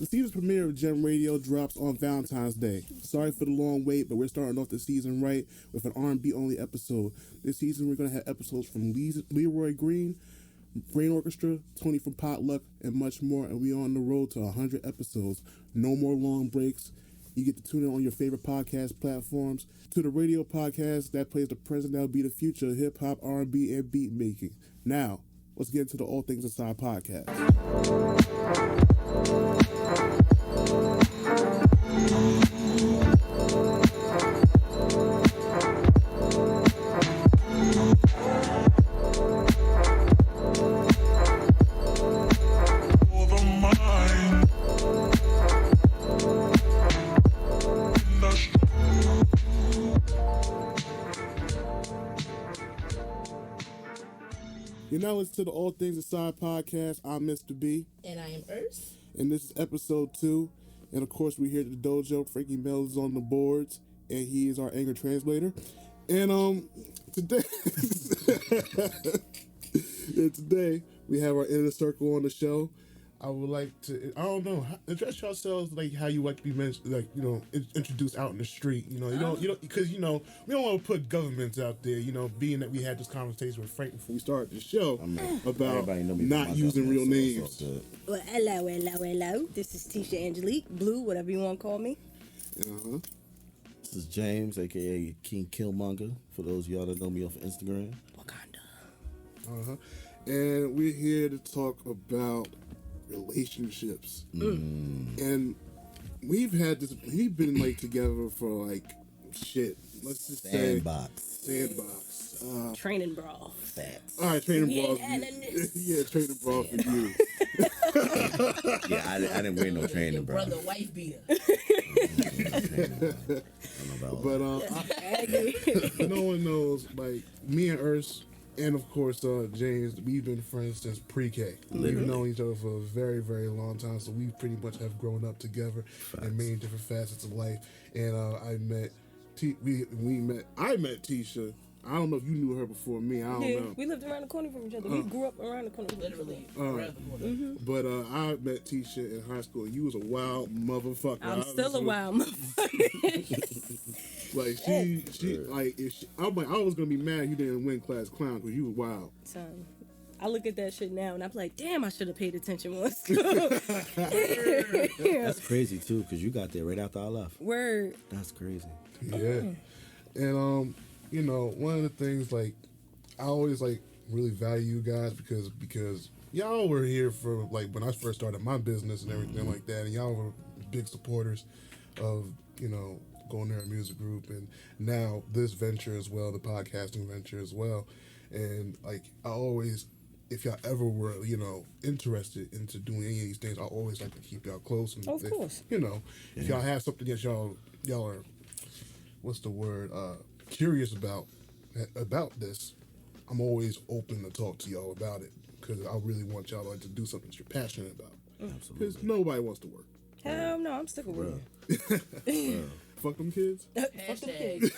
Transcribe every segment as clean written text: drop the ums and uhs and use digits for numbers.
The season premiere of Gem Radio drops on Valentine's Day. Sorry for the long wait, but we're starting off the season right with an R&B only episode. This season we're going to have episodes from Leroy Green, Brain Orchestra, Tony from Potluck, and much more. And we're on the road to 100 episodes. No more long breaks. You get to tune in on your favorite podcast platforms. To the radio podcast that plays the present, that'll be the future of hip-hop, R&B, and beat making. Now, let's get into the All Things Aside podcast. You're now listening to the All Things Aside podcast. I'm Mr.B. And I am Urs. And this is episode 2. And of course, we're here at the dojo. Frankie Mills is on the boards, and he is our anger translator. And today, today we have our inner circle on the show. I would like to, I don't know, address yourselves like how you like to be mentioned, like, you know, introduced out in the street. You know, because, you know, we don't want to put governments out there, you know, being that we had this conversation with Frank before we started the show about not using real names. Well, hello. This is Tesha Angelique, Blue, whatever you want to call me. This is James, a.k.a. King Killmonger, for those of y'all that know me off Instagram. Wakanda. And we're here to talk about relationships. And we've been like together for like shit. Let's just Sandbox. Training brawl. Facts. All right, training brawl. Yeah, training brawl for you. Yeah, I didn't wear no training, Your bro. brother, wife beater. But no one knows. Like me and Urs, and of course James, we've been friends since pre-K. We've known each other for a very, very long time, so we pretty much have grown up together in many different facets of life. And I met Tesha. I don't know if you knew her before me. I don't know. We lived around the corner from each other. We grew up around the corner. Literally. But I met Tesha in high school. You was a wild motherfucker. I'm still a wild motherfucker. Like I'm like, I was gonna be mad you didn't win class clown because you were wild. Son, I look at that shit now and I'm like, damn, I should have paid attention more. That's crazy too, because you got there right after I left. Word. That's crazy. Yeah. And you know, one of the things like I always like really value you guys because y'all were here for like when I first started my business and everything like that, and y'all were big supporters of, you know, Going There Music Group, and now this venture as well, the podcasting venture as well. And like I always, if y'all ever were, you know, interested into doing any of these things, I always like to keep y'all close. And of course. You know, if y'all have something that y'all are, what's the word, curious about this, I'm always open to talk to y'all about it, because I really want y'all to do something that you're passionate about. Because nobody wants to work. Hell no, I'm sticking with you. Fuck them kids. Fuck them kids.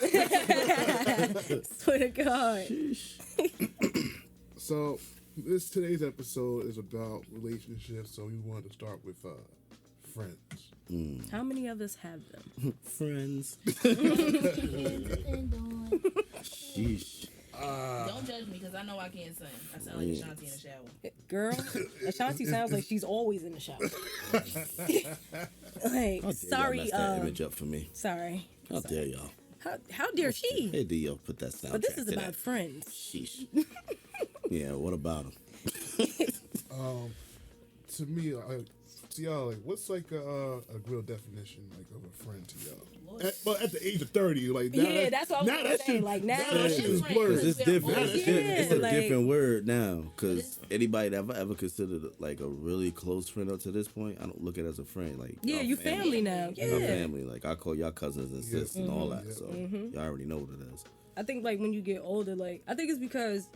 Swear to God. So today's episode is about relationships. So we wanted to start with friends. How many of us have them? Friends. Sheesh. Don't judge me because I know I can't sing. I sound like Ashanti in the shower. Girl, Ashanti sounds like she's always in the shower. Like, sorry. Mess that image up for me. Sorry. How dare y'all? How dare she? Hey, do y'all put that soundtrack? But this is to about that. friends. Sheesh. Yeah, what about them? To me, to y'all, like, what's like a real definition like of a friend to y'all? At the age of 30, like now, yeah, that's what I was gonna say. Like now, that shit is blurred. It's different. It's a like, different word now. Because anybody that I've ever considered like a really close friend up to this point, I don't look at it as a friend. Like, yeah, you family now. Yeah, our family. Like I call y'all cousins and sisters and all that. So y'all already know what it is. I think like when you get older, like I think it's because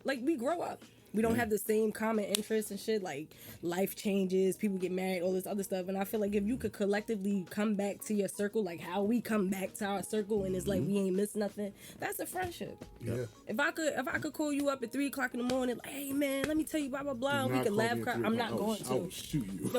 like we grow up. We don't have the same common interests and shit. Like life changes, people get married, all this other stuff. And I feel like if you could collectively come back to your circle, like how we come back to our circle, and it's like we ain't missed nothing. That's a friendship. Yeah. If I could call you up at 3:00 in the morning, like, hey man, let me tell you blah blah blah, and we could laugh. I'm not going to. I will shoot you.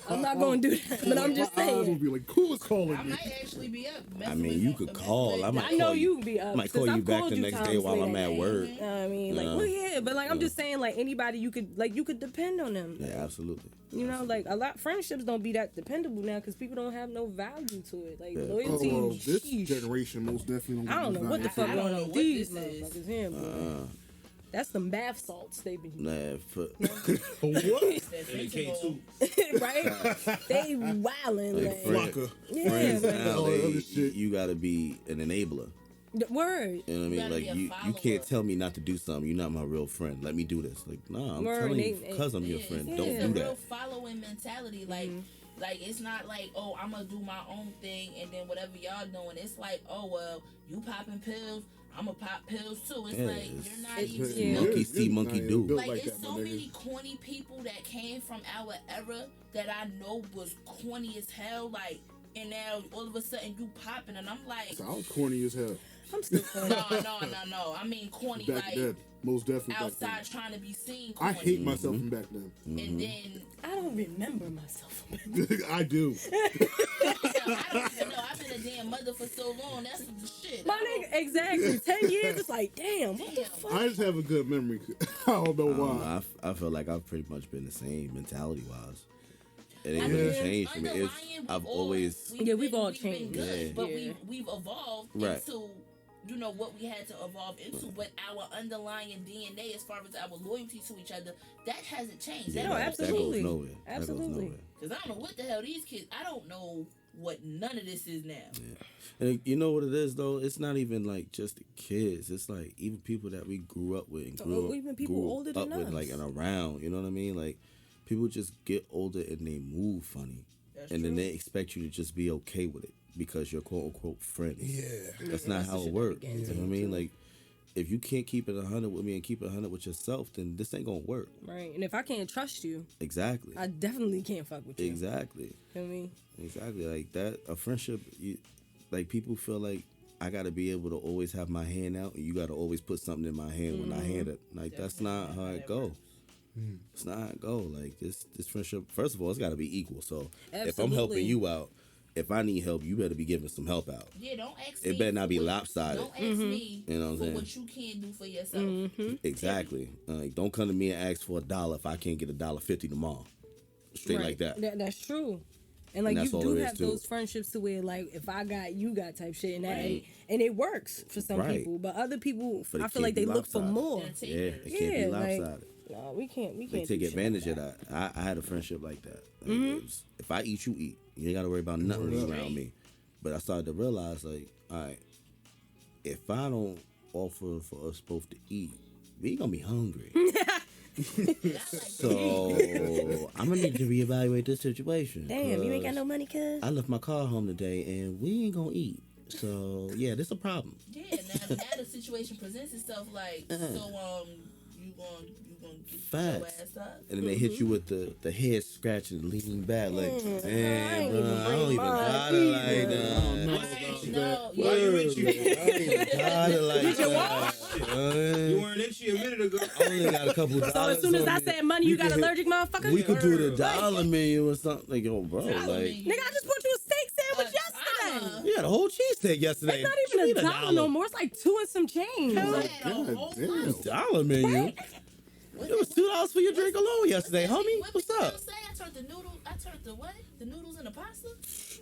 I'm not going to do that. But I'm just My eyes will saying. be like, who is calling I me? might actually be up. I mean, you could call. I know you be up. I might since call I've you back called the you next day times while I'm later. at work. I mean, like, well, yeah, but like, I'm just saying, like, anybody you could depend on them. Yeah, absolutely. You know, like friendships don't be that dependable now because people don't have no value to it. Like loyalty. Oh, well, this sheesh. generation most definitely don't. I don't know what the fuck I don't going know on what with these this is. motherfuckers here, boy. That's some bath salts they been Nah, What? right? They wildin' like, like, Flocka. yeah, friends man. All that other nowadays, shit. you gotta be an enabler. The word. You know what I mean? gotta Like be a you follower. can't tell me not to do something. You're not my real friend. Let me do this. Like, nah, I'm Word, telling you they- because I'm your Yeah, friend. yeah. Don't It's do a real that. following mentality. Like it's not like, oh, I'm gonna do my own thing and then whatever y'all doing. It's like, oh well, you popping pills, I'm gonna pop pills too. It's Yeah, like it's- you're not It's- even. Yeah. Monkey it's see, monkey not do. built Like, like it's that, so my nigga. many corny people that came from our era that I know was corny as hell. Like, and now all of a sudden you popping, and I'm like, So I was corny as hell I'm still funny. no. I mean corny back like then. Most definitely back outside then. trying to be seen. I Corny. hate myself from back then. And then I don't remember myself. I do. I don't even know. I've been a damn mother for so long. That's the shit. My nigga, exactly. 10 years, it's like, damn, what the Damn. fuck? I just have a good memory. I don't know why. I feel like I've pretty much been the same mentality wise. It I ain't mean, really changed. I mean, underlying, I've we've all- always we've all been changed. good, Yeah. but Yeah. we've evolved Right. into what we had to evolve into, but our underlying DNA as far as our loyalty to each other, that hasn't changed. No, That absolutely. That goes nowhere. Absolutely. That goes nowhere. Because I don't know what the hell these kids. I don't know what none of this is now. And you know what it is though? It's not even like just the kids. It's like even people that we grew up with and Even people grew older up than with, us. like and around. You know what I mean? Like people just get older and they move funny, That's and then true. they expect you to just be okay with it because you're quote unquote friends. Yeah. That's not that's the how it shit that works. begins You know what I mean? Like if you can't keep it 100 with me and keep it 100 with yourself, then this ain't gonna work. Right. And if I can't trust you, Exactly. I definitely can't fuck with you. Exactly. You know what I mean? Exactly. Like that, a friendship, like people feel like I got to be able to always have my hand out and you got to always put something in my hand when I hand it. Like, that's not how it go. It's not how it go. Like, this friendship, first of all, it's got to be equal. So, if I'm Absolutely. helping you out, if I need help, you better be giving some help out. Yeah, don't ask It me. better not be for what- lopsided. Don't ask me You know what I'm for saying? what you can't do for yourself. Exactly. Like, don't come to me and ask for $1 if I can't get $1.50 tomorrow. Straight like that. That's true. And like that's you all do there is have to those it. friendships to where like if I got you got type shit and that Right. and it works for some Right. people, but other people But it I feel like can't they be look for lopsided. more. They're Yeah, takers. it can't be like, lopsided. No, we can't. They do take shit advantage like of that. I had a friendship like that. Like, it was, if I eat, you eat. You ain't got to worry about nothing around me. But I started to realize, like, all right, if I don't offer for us both to eat, we gonna be hungry. So I'm gonna need to reevaluate this situation. Damn, you ain't got 'cause no money, cuz. I left my car home today, and we ain't gonna eat. So yeah, this a problem. Yeah, now the situation presents itself like, so you gonna get your Facts. ass up. And then they hit you with the head scratch and leaning back like, I damn, ain't bro, even I don't even got it like that. No, Why you itchy? Got it like that. You weren't itchy a minute ago. I only got a couple dollars. So as soon as on I me. said money, you We got could hit- allergic, motherfucker? We could do the dollar menu or something. Like, yo, bro, Dollar like, menu. Nigga, I just bought you a steak sandwich yesterday. we had a whole cheesesteak yesterday. It's not You even need a dollar no more. It's like 2 and some change. God damn. Dollar menu. It was $2 for your drink alone yesterday, homie. What's up? Say I turned the noodle. I turned the what? The noodles into pasta.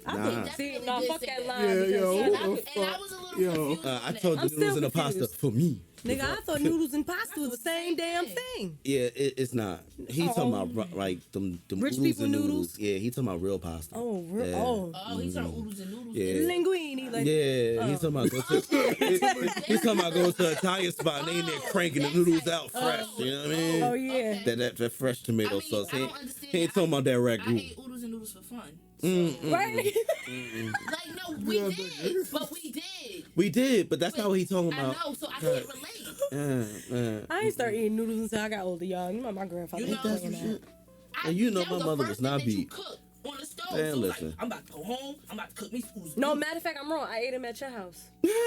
I Nah. think, see, Definitely no, did fuck say that that. line. Yeah, because yo, I what could- the And I fuck? was a little Yo. confused. I on told that. the still noodles in the pasta confused. for me. Nigga, I thought noodles and pasta was the same damn thing. Yeah, it's not. He talking about like them Rich oodles people and noodles? Yeah, he talking about real pasta. Oh, real? Yeah. Oh, he turned oodles and noodles. Yeah. Linguine, like, Yeah, he's talking about go to he's talking about go to an Italian spot and they in there cranking the noodles out fresh. You know what I mean? oh yeah. That fresh tomato I mean, sauce. I He, don't understand. he ain't talking about that I ragu. ate oodles and noodles for fun. Right? Like, no, we did, but we did. We did, but that's not what he talking I about. know, so I can't relate. I ain't start eating noodles until I got older, y'all. You know my grandfather. You know, was saying that. And you know that my was the mother first was thing not that you beat. cooked on the stove. Man, So listen. like, I'm about to go home. I'm about to cook me some. No, matter of fact, I'm wrong. I ate him at your house.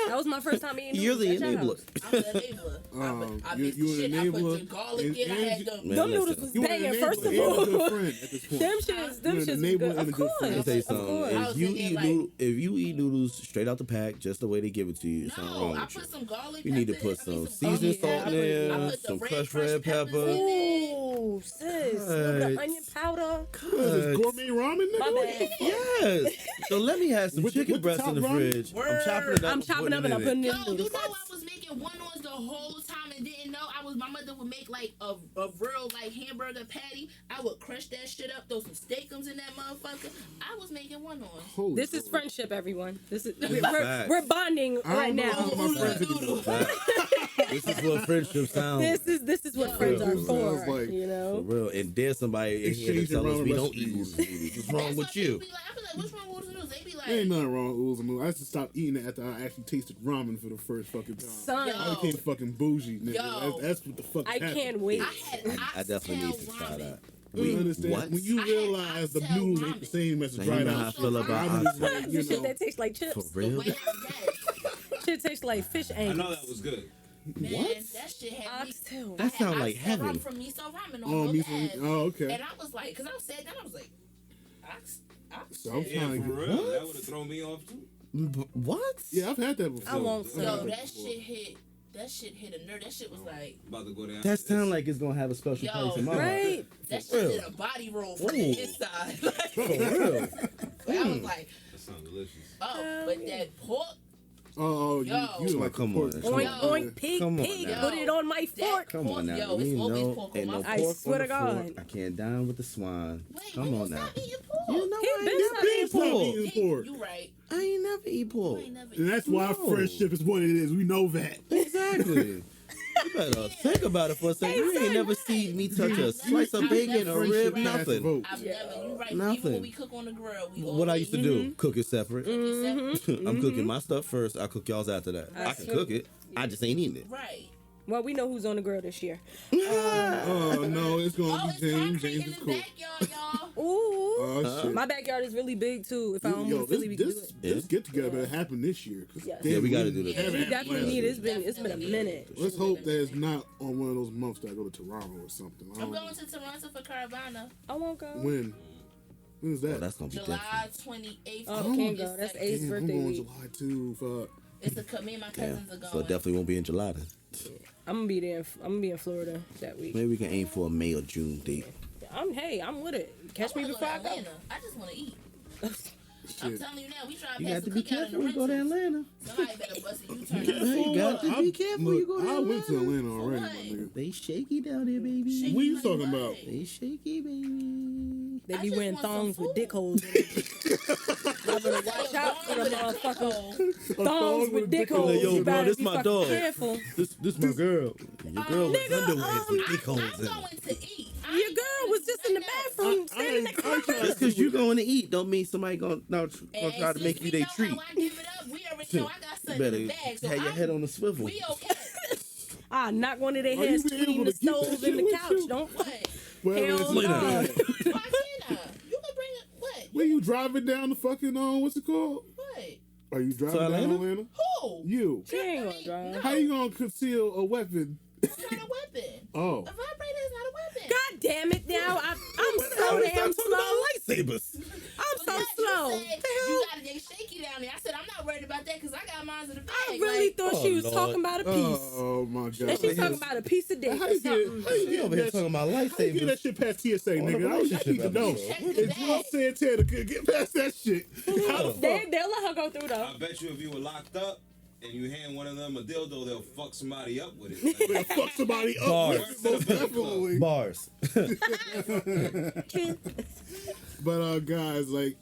That was my first time eating You're noodles the at your enabler. house. I'm the enabler. I mixed you the an shit. I put enabler, the garlic and- in. I had and the. Man, Them listen. noodles was You an banging, enabler first of and a all. good friend at this point. Them shits was an good. enabler and a Of good course. friend. Let me tell you Of something. course. I If was you thinking, eat like- if you eat noodles straight out the pack, just the way they give it to you, something No, wrong I with you. put some garlic. You need to pepper- put I mean, some some seasoned garlic salt in pepper. I there, put the some red crushed fresh red peppers pepper. in it. Ooh, sis. With the onion powder. What is this, gourmet ramen, nigga? My What bad. the fuck? Yes. So let me have some With the- chicken with the breast top in the ramen? fridge. I'm Word. chopping it up. I'm chopping up and I'm putting it Yo, in you noodles. know I was making one noodles the whole time and didn't know my mother would make like a real like hamburger patty. I would crush that shit up, throw some steakums in that motherfucker. I was making one noodles. Holy This is Lord. friendship, everyone. This is Facts. we're bonding I don't right know now. how my friends anymore. This is what friendship sounds This is what Yo. friends are Sounds for. like- You for know. real. And there's somebody in here that Exchanging tell us ramen we don't eat recipes. noodles. What's wrong That's with what you? people be like. I be like, what's wrong with noodles? They be like, There ain't nothing wrong with oodles and noodles. I just stopped eating it after I actually tasted ramen for the first fucking time. Son, Yo. I became fucking bougie, nigga. Yo. That's what the fuck I happened. can't wait. I had I definitely need oxtail to try ramen. that. You understand? What? When you I had realize the oxtail noodles ain't the ramen. same as the So you dried know how I out. feel about Ramen is oxtail. like, the you shit know, that tastes like For chips. real? Yes. Shit tastes like fish I angles. know that was good. Man, What? that shit had me. Oxtail. That sound like oxtail heaven. ramen from Miso Ramen on Oh, Look me Ave. oh, okay. And I was like, because I said that, I was like, So I'm Yeah, trying for to get. real. That would have thrown me off too. What? Yeah, I've had that before. I won't I've say. had yo, that that before. shit hit a nerve. That shit was like, About to go down. That sound like it's gonna have a special Yo, place in my heart. Right? that For shit real. did a body roll from Ooh. the inside. Like, For real. I was like, That sounds delicious. oh, but that pork, Oh, Yo. you like Come the pork. on. Oink, Yo. oink, pig, Come on pig. now. Put it on my that fork. Come on now. Yo, it's You always know, pork ain't on no my I pork swear on to the fork. God. I can't dine with the swine. Wait, Come you on now. stop eating pork. You know He I been ain't stop never eating eat pork. pork. Eating pork. You right. I ain't never eat You pork. ain't never And that's why No. friendship is what it is. We know that. Exactly. You better think about it for a second. You ain't never seen me touch a slice of bacon, a Friendship rib, has to nothing. vote. I've never. You right. Even Nothing. when we cook on the grill, we What I always used to do, cook it separate. separate. I'm cooking my stuff first. I cook y'all's after that. I can cook it. I just ain't eating it. Right. Well, we know who's on the grill this year. Oh no, it's gonna Oh, be it's James. concrete James in is the cool. backyard, y'all. Ooh. Oh shit. My backyard is really big too. If I don't Yo, move Philly, we can do this it. get together happened this year. 'Cause Yes. damn, Yeah, we gotta do this. Yeah, We definitely need it. It's been a minute. Let's hope that it's not on one of those months that I go to Toronto or something. I I'm don't know. going to Toronto for Caravana, I won't go. When? When is that? Oh, that's gonna be July different. 28th. Oh, to can't the go. That's 2nd. Ace Damn, I'm birthday going week. July too. Fuck. Me and my cousins are So going. it definitely won't be in July then. I'm gonna be there. I'm gonna be in Florida that week. Maybe we can aim for a May or June date. I'm with it. Catch me wanna before to I go. Atlanta. I just want to eat. I'm Shit. telling you now, we try to You pass got the to be cookout in careful the when you go to rentals. Atlanta. Somebody better bust a U-turn. You got to be careful when you go to I went to Atlanta. Atlanta already, my what? nigga. They shaky down there, baby. Shaky What you like talking what? about? They shaky, baby. They I be just wearing want some thongs with food. dick holes in it. Y'all better watch out for the motherfuckers. Thongs with dick hole. holes. Yo, You bro, better this be my fucking dog. careful. This my girl. Your girl with nigga, underwear with dick holes I'm in it. going to eat. Your girl was just in the bathroom standing next to my Just bed. because you going to eat don't mean somebody gonna try to make you their their treat. I give it up. We already know I got You something better in the bag. So have your head on the swivel. We okay. I knock one of their Are you heads being between able the to keep that stove shit and the with couch. you? Don't. What? Wherever Hell it's no. at. Why can't I? You can bring it. What? When you driving down the fucking what's it called? What? Are you driving down Atlanta? Atlanta? Who? You. She ain't gonna drive. How you gonna conceal a weapon? It's not a weapon. Oh. A vibrator is not a weapon. God damn it! Now I'm so damn slow. Lightsabers. I'm so But slow. You said you got they shaky down there. I said I'm not worried about that because I got mine in the bag. I really like, thought she was Lord. talking about a piece. Oh my god. And she's talking about a piece of dick How or you get? something. How you You get over here that? talking about How you get lightsabers. that shit past TSA, On a nigga? I need relationship to know. episode. Check the If Jill bag. Santana could get past that shit, how the fuck? They'll let her go through though. I bet you if you were locked up and you hand one of them a dildo, they'll fuck somebody up with it. They'll fuck somebody up. Bars. with it, most definitely. Bars. But guys, like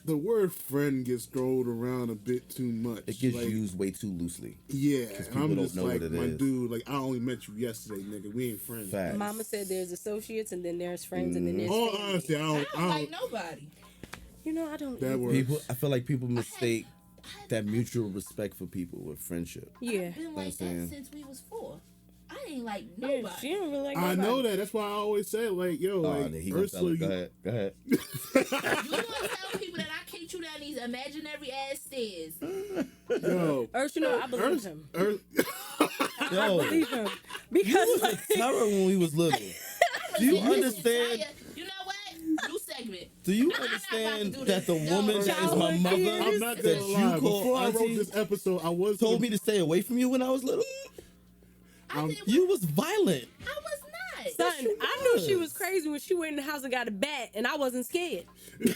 the word "friend" gets thrown around a bit too much. It gets like, used way too loosely. Yeah, and people I'm don't just know like, what it my is. dude. Like I only met you yesterday, nigga. We ain't friends. Facts. Mama said there's associates and then there's friends and then there's All family. honesty, I I don't. don't like nobody. You know I don't. That word. People, I feel like people mistake that mutual respect for people with friendship. Yeah. I've been like that saying? since we was 4. I ain't like Yeah, nobody. she don't really like I nobody. know that. That's why I always say, like, yo, like, He gonna tell Ursula, it. Go ahead. Go ahead. You gonna tell people that I kicked you down these imaginary ass stairs? yo, Ursula, I believe him. I Yo, believe him. Because like, terror when we was little. Do you Listen, this understand? entire- you know what? New segment. Do you I'm not about understand to do that the this. woman No. that is my Childhood mother kids. I'm not that gonna you lie. call Before I wrote auntie this episode, I was told me to stay away from you when I was little? I did You was violent. I was not. son, I knew she was crazy when she went in the house and got a bat, and I wasn't scared. But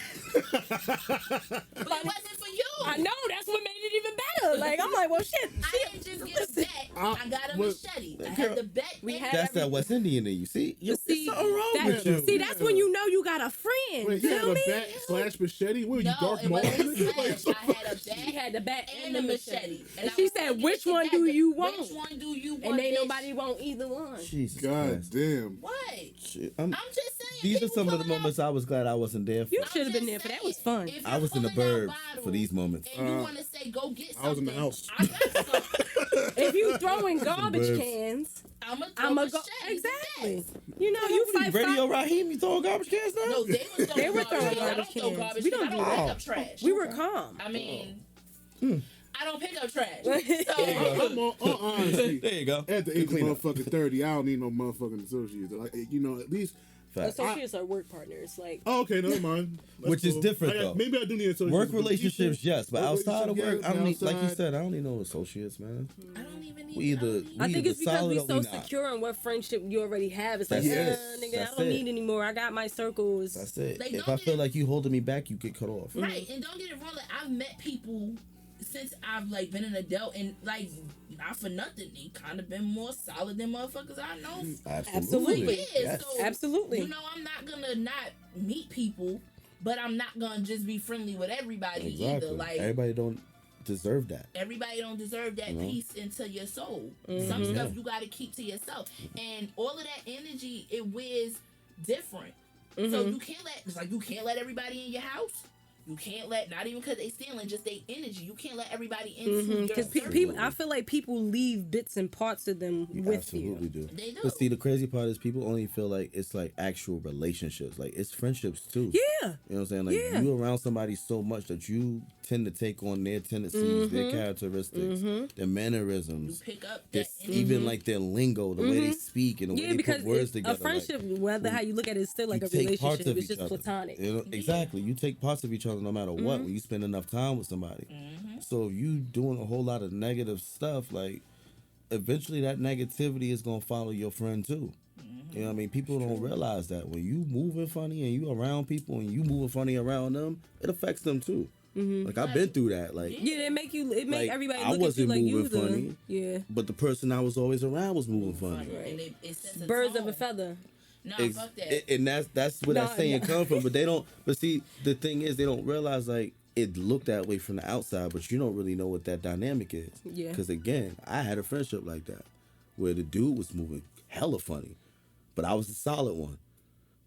it wasn't for you. I know, that's what made it even better. Like, I'm like, well, shit. I didn't just get a bat. I got a machete. I had the bat. We and had That's that West Indian in you. See? There's something wrong with you. See, that's when you know you got a friend. Wait, you had Feel a me? bat slash machete? What, No, you Darth it Maul? wasn't Like, slash. I had a bat. She had the bat and the machete. And I she was said, thinking which one do together. you want? Which one do you want? And ain't bitch? nobody want either one. Jesus God Christ. damn. What? Shit. I'm just saying. These are people some of the pulling out- moments I was glad I wasn't there for. You I'm should have been just there for that. saying, Was fun. if I you're was in the pulling out burbs bottles for these moments. And you want to say, go get something. I was in the house. I got some. If you throwing garbage Burbs. cans, I'm I'ma going to go. throw Exactly. You know, you fight Radio fire. Raheem, you throwing garbage cans now? No, they was throwing They were throwing cans. I garbage don't throw cans. garbage We cans. don't I do don't that. pick up trash. We were calm. I mean, Hmm. I don't pick up trash. I'm on honesty. There you go. At the age of Clean up. motherfucking 30, I don't need no motherfucking associates. Like, you know, at least. Facts. Associates are work partners. Like, Oh, okay, never mind. That's Which is cool. different, I got- though. Maybe I do need associates. Work but relationships, people- yes, but work outside of work, relationships, I don't need, like you outside. said, I don't need no associates, man. I don't even need We either, I think it's because solid we or so we not. secure in what friendship you already have. It's like, That's nigga, it. I That's don't it. need anymore. I got my circles. That's it. Like, If don't I feel get- like you holding me back, you get cut off. Right, and don't get it wrong. Like, I've met people since I've like been an adult, and like not for nothing, they kind of been more solid than motherfuckers I know. Absolutely. Years. Yes. So, Absolutely. You know, I'm not gonna not meet people, but I'm not gonna just be friendly with everybody Exactly. either. Like Everybody don't deserve that. everybody don't deserve that No. peace into your soul. Some stuff you got to keep to yourself, and all of that energy it wears different. So you can't let it's like you can't let everybody in your house. You can't let not even because they stealing just their energy. You can't let everybody into your Because circle. people, I feel like people leave bits and parts of them You with absolutely you. do. They do. But see, the crazy part is people only feel like it's like actual relationships. Like it's friendships too. Yeah. You know what I'm saying? Like Yeah. you around somebody so much that you tend to take on their tendencies, their characteristics, their You mannerisms. pick up Their, that energy. even like their lingo, the way they speak, and the way Yeah, they because put words a together. friendship, whether how you look at it, is still like you a take parts relationship. of It's each just other. platonic. You know, exactly. You take parts of each other no matter what when you spend enough time with somebody. So if you doing a whole lot of negative stuff, like eventually that negativity is gonna follow your friend too. You know what I mean? People don't realize that when you moving funny and you around people and you moving funny around them, it affects them too. Like I've been through that. Like Yeah, it make Like, everybody I look at you wasn't like you moving the funny. yeah but the person I was always around was moving funny. And it sets a birds of tone. a feather. No, Ex- fuck that. and that's where that Nah, saying nah. come from. But they don't. But see, the thing is, they don't realize like it looked that way from the outside, but you don't really know what that dynamic is. Yeah. Because again, I had a friendship like that, where the dude was moving hella funny, but I was the solid one.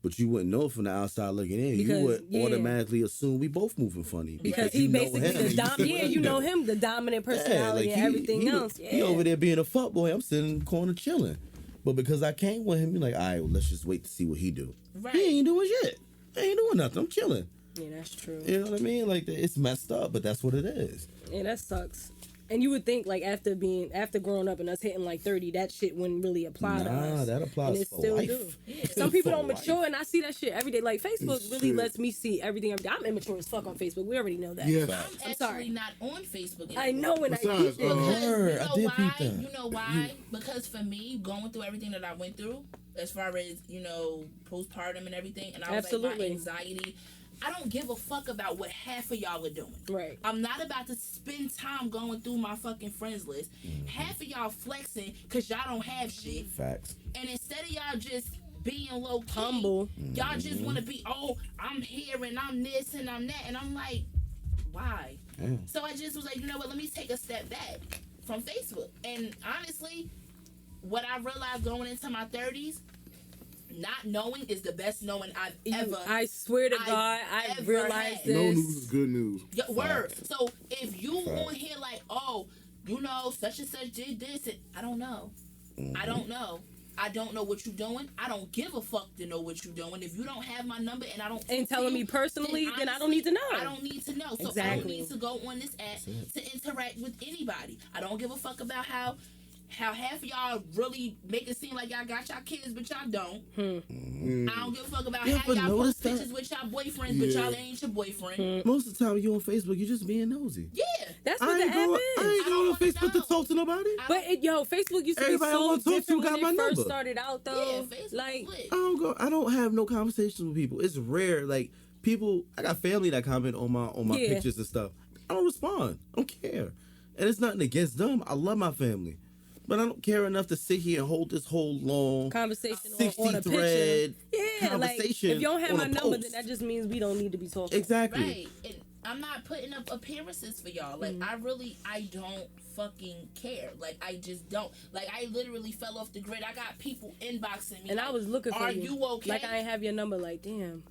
But you wouldn't know from the outside looking in. Because, you would yeah. automatically assume we both moving funny Because you he know basically him and the you dom. see Yeah, what he you know do. him, the dominant personality Yeah, and everything else. Yeah. He over there being a fuckboy. I'm sitting in the corner chilling. But because I came with him, you're like, all right, well, let's just wait to see what he do. Right. He ain't doing shit. He ain't doing nothing. I'm chilling. Yeah, that's true. You know what I mean? Like, it's messed up, but that's what it is. Yeah, that sucks. And you would think like after growing up and us hitting like 30, that shit wouldn't really apply to Nah, us. that applies and it for still life. do. Some people For don't life. mature, and I see that shit every day. Like Facebook really Shit. lets me see everything every day. I'm immature as fuck on Facebook. We already know that. Yeah. I'm I'm actually sorry. not on Facebook I anymore. know, and I Besides, keep it. Because Word, you I know did why? peep that. You know why? Because for me, going through everything that I went through, as far as postpartum and everything, and I was like Absolutely. my anxiety. I don't give a fuck about what half of y'all are doing. Right. I'm not about to spend time going through my fucking friends list. Half of y'all flexing because y'all don't have shit, Facts. and instead of y'all just being low key, Humble. y'all just want to be, oh, I'm here and I'm this and I'm that, and I'm like, why? Yeah. So I just was like, you know what, let me take a step back from Facebook. And honestly, what I realized going into my 30s, not knowing is the best knowing I've ever. I swear to I've God, I ever realized had. this. No news is good news. Your word. So if you on here like, oh, you know, such and such did this, and I don't know. I don't know. I don't know what you're doing. I don't give a fuck to know what you're doing. If you don't have my number and I don't And telling me personally, then I don't need to know. I don't need to know. So I don't need to go on this app to interact with anybody. I don't give a fuck about how half of y'all really make it seem like y'all got y'all kids, but y'all don't. I don't give a fuck about how y'all post pictures with y'all boyfriends, but y'all ain't your boyfriend. Most of the time you on Facebook, you just being nosy. Yeah. That's what the app is. I ain't going on Facebook to talk to nobody. But Facebook used to Everybody be I so wanna talk to different got when my it first number. started out, though. Yeah, Facebook like, lit. I don't have no conversations with people. It's rare. Like people, I got family that comment on my Yeah. pictures and stuff. I don't respond. I don't care. And it's nothing against them. I love my family. But I don't care enough to sit here and hold this whole long conversation 60 on a thread picture. Yeah, conversation. Like, if you don't have on my a number, post. then that just means we don't need to be talking. Exactly. Right. And I'm not putting up appearances for y'all. Like, I don't fucking care. Like, I just don't. Like, I literally fell off the grid. I got people inboxing me. And like, I was looking for are you. you okay? Like, I ain't have your number. Like, damn,